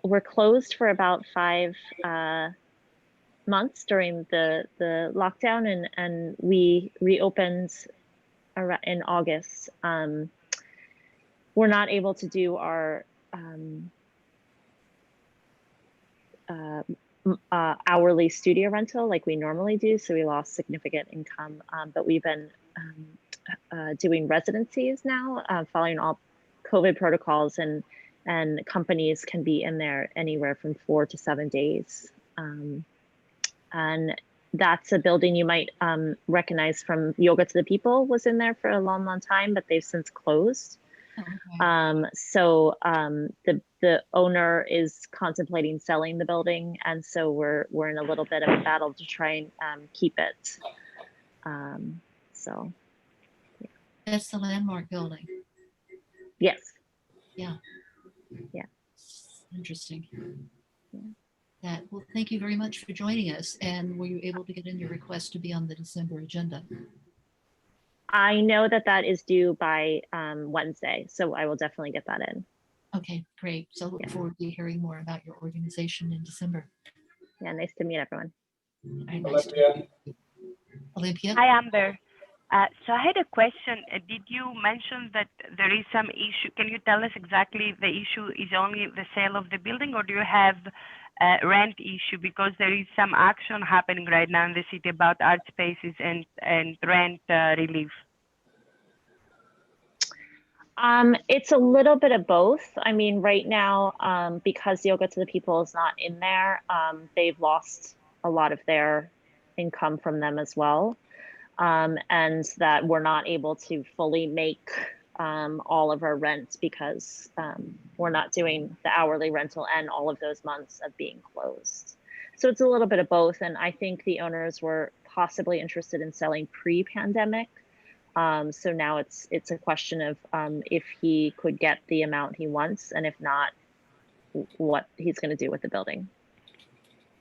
were closed for about 5 months during the lockdown, and we reopened in August. We're not able to do our hourly studio rental like we normally do, so we lost significant income, but we've been doing residencies now, following all COVID protocols, and companies can be in there anywhere from 4 to 7 days. And that's a building you might recognize from Yoga to the People was in there for a long, long time, but they've since closed. Okay. So the owner is contemplating selling the building, and so we're in a little bit of a battle to try and keep it. So yeah. That's the Landmark building. Yes. Yeah. Yeah. Interesting. Yeah. Well, thank you very much for joining us. And were you able to get in your request to be on the December agenda? I know that is due by Wednesday, so I will definitely get that in. Okay, great. So look forward to hearing more about your organization in December. Yeah, nice to meet everyone. Nice to meet you. Olympia? Hi, Amber. So I had a question. Did you mention that there is some issue? Can you tell us exactly the issue is only the sale of the building, or do you have a rent issue? Because there is some action happening right now in the city about art spaces and rent relief. It's a little bit of both. I mean, right now, because Yoga to the People is not in there, they've lost a lot of their income from them as well. And that we're not able to fully make all of our rent because we're not doing the hourly rental and all of those months of being closed. So it's a little bit of both. And I think the owners were possibly interested in selling pre-pandemic. So now it's a question of if he could get the amount he wants, and if not, what he's going to do with the building.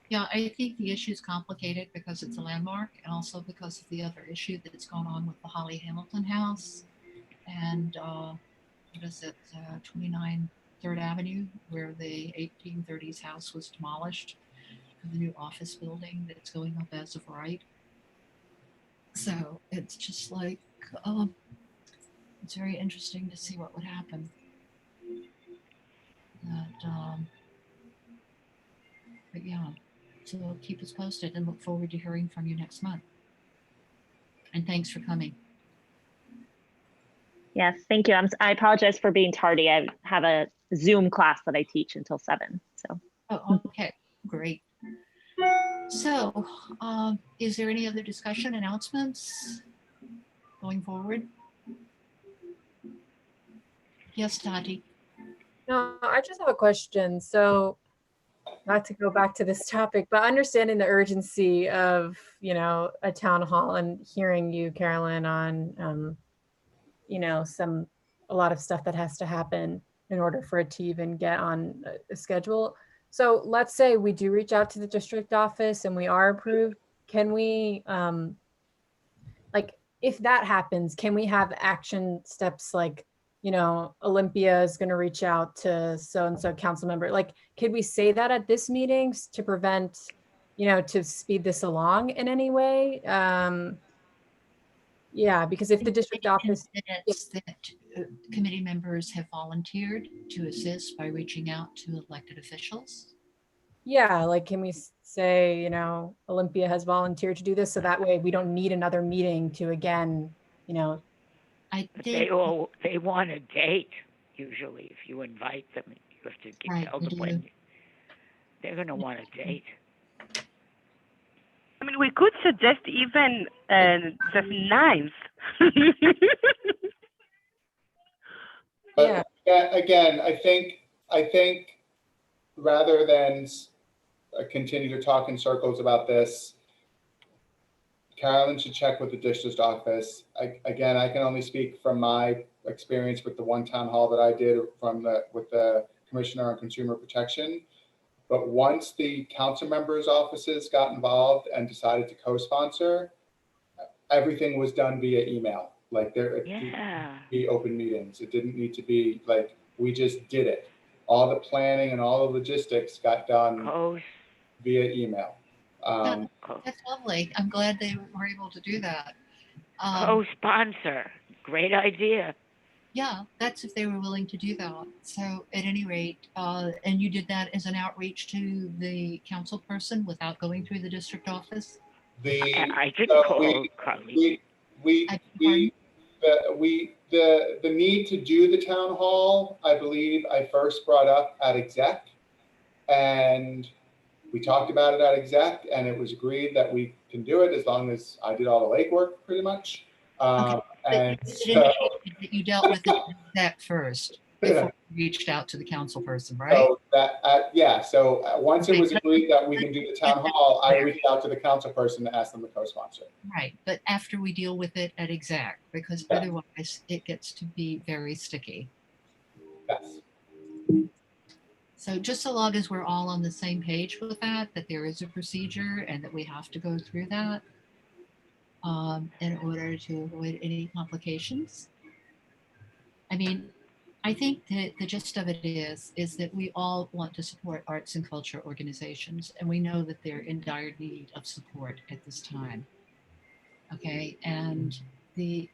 Yeah, I think the issue is complicated because it's a landmark and also because of the other issue that's going on with the Holly Hamilton House and what is it, 29 3rd Avenue, where the 1830s house was demolished for the new office building that's going up as of right. So it's just like, it's very interesting to see what would happen. But yeah, so keep us posted and look forward to hearing from you next month. And thanks for coming. Yes, thank you. I apologize for being tardy. I have a Zoom class that I teach until 7. So. Oh, okay, great. So, is there any other discussion, announcements going forward? Yes, Tati. No, I just have a question. So, not to go back to this topic, but understanding the urgency of, a town hall and hearing you, Carolyn, on, a lot of stuff that has to happen in order for it to even get on a schedule. So let's say we do reach out to the district office and we are approved. Can we, if that happens, can we have action steps like, Olympia is going to reach out to so-and-so council member? Could we say that at this meeting to prevent, to speed this along in any way? Yeah, because if the district office that committee members have volunteered to assist by reaching out to elected officials. Yeah, can we say, Olympia has volunteered to do this, so that way we don't need another meeting to again, I think they want a date. Usually, if you invite them, you have to tell them when they're going to want a date. I mean, we could suggest even the 9th. But again, I think rather than continue to talk in circles about this, Carolyn should check with the district office. I can only speak from my experience with the one town hall that I did with the Commissioner on Consumer Protection. But once the council members' offices got involved and decided to co-sponsor, everything was done via email. Be open meetings. It didn't need to be we just did it. All the planning and all the logistics got done via email. That's lovely. I'm glad they were able to do that. Co-sponsor, great idea. Yeah, that's if they were willing to do that. So at any rate, and you did that as an outreach to the council person without going through the district office? I could call Carly. The need to do the town hall, I believe I first brought up at exec, and we talked about it at exec, and it was agreed that we can do it as long as I did all the legwork pretty much. And so, you dealt with it that first before you reached out to the council person, right? So So once it was agreed that we can do the town hall, I reached out to the council person to ask them to co-sponsor. Right, but after we deal with it at exec, because otherwise it gets to be very sticky. Yes. So just so long as we're all on the same page with that there is a procedure and that we have to go through that in order to avoid any complications. I mean, I think that the gist of it is that we all want to support arts and culture organizations, and we know that they're in dire need of support at this time. Okay, and the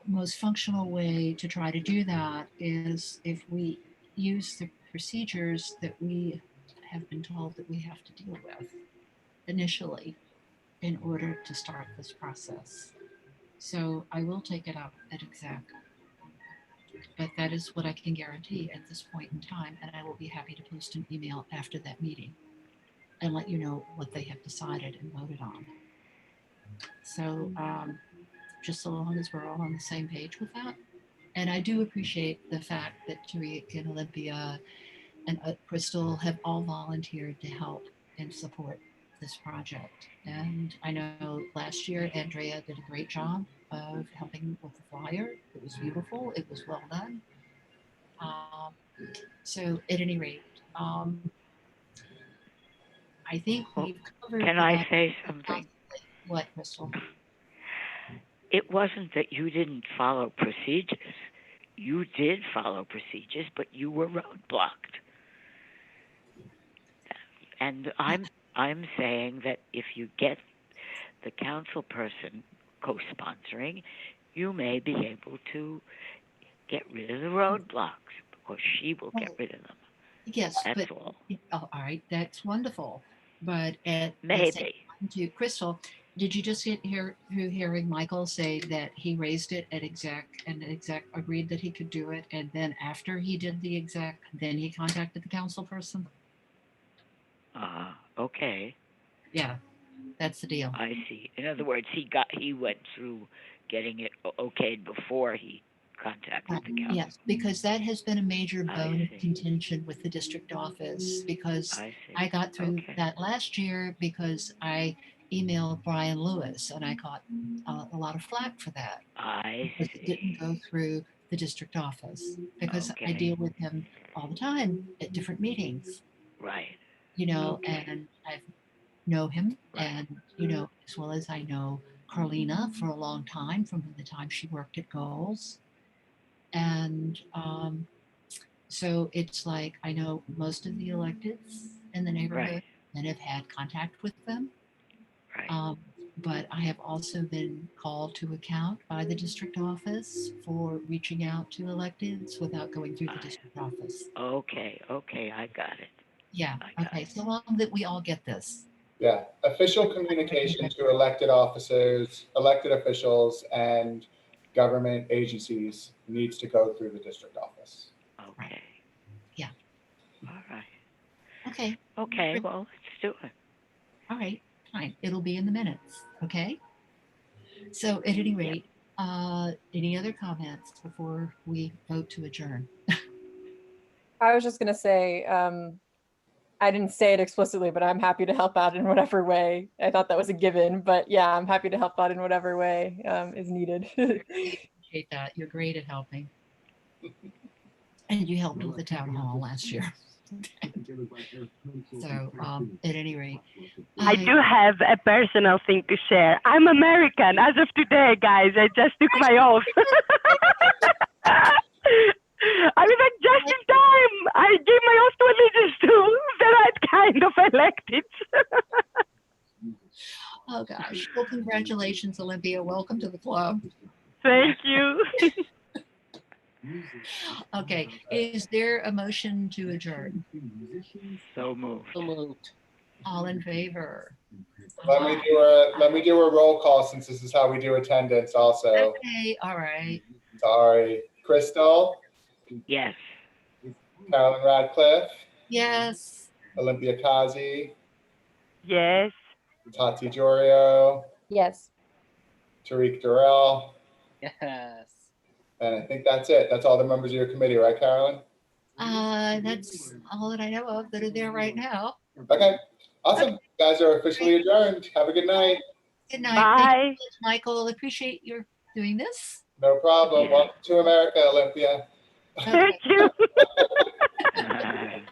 most functional way to try to do that is if we use the procedures that we have been told that we have to deal with initially in order to start this process. So I will take it up at exec, but that is what I can guarantee at this point in time, and I will be happy to post an email after that meeting and let you know what they have decided and voted on. So just so long as we're all on the same page with that. And I do appreciate the fact that Tariq and Olympia and Crystal have all volunteered to help and support this project. And I know last year, Andrea did a great job of helping with the flyer. It was beautiful. It was well done. So at any rate, I think Well, we've covered. Can I say something? What, Crystal? It wasn't that you didn't follow procedures. You did follow procedures, but you were roadblocked. And I'm saying that if you get the council person co-sponsoring, you may be able to get rid of the roadblocks, because she will get rid of them. Yes, That's but all. all right, that's wonderful. But at the same Maybe. time, to Crystal, did you just hearing Michael say that he raised it at exec and the exec agreed that he could do it, and then after he did the exec, then he contacted the council person? Okay. Yeah, that's the deal. I see. In other words, he went through getting it okayed before he contacted the council. Yes, because that has been a major I bone of see. contention with the district office, because I see. I got through Okay. that last year because I emailed Brian Lewis and I got a lot of flack for that. I Because it didn't go see. through the district office, because I Okay. deal with him all the time at different meetings, Right. Okay. and I know him, Right. and as well as I know Carlina for a long time, from the time she worked at Goals. And so it's like I know most of the electeds in the neighborhood Right. and have had contact with them. Right. But I have also been called to account by the district office for reaching out to electeds without going through the district office. Okay. Okay. I got it. Yeah. I got Okay. it. So long that we all get this. Yeah, official communication to elected officers, elected officials, and government agencies needs to go through the district office. Okay. Yeah. All right. Okay. Okay. Well, let's do it. All right. Fine. It'll be in the minutes. Okay. So at any rate, any other comments before we vote to adjourn? I was just going to say, I didn't say it explicitly, but I'm happy to help out in whatever way. I thought that was a given, but yeah, I'm happy to help out in whatever way is needed. I appreciate that. You're great at helping. And you helped with the town hall last year. So at any rate, I do have a personal thing to share. I'm American as of today, guys. I just took my oath. I was like, just in time. I gave my oath to allegiance to the right kind of electeds. Oh gosh. Well, congratulations, Olympia. Welcome to the club. Thank you. Okay. Is there a motion to adjourn? So moved. So moved. All in favor? Let me do a roll call, since this is how we do attendance also. Okay. All right. Sorry. Crystal, Yes. Carolyn Radcliffe, Yes. Olympia Kazi, Yes. Tati Jorio, Yes. Tariq Durrell, Yes. and I think that's it. That's all the members of your committee, right, Carolyn? That's all that I know of that are there right now. Okay, awesome. You guys are officially adjourned. Have a good night. Good night. Bye. Thank you, Michael. Appreciate your doing this. No problem. Yeah. Welcome to America, Olympia. Thank you. Okay.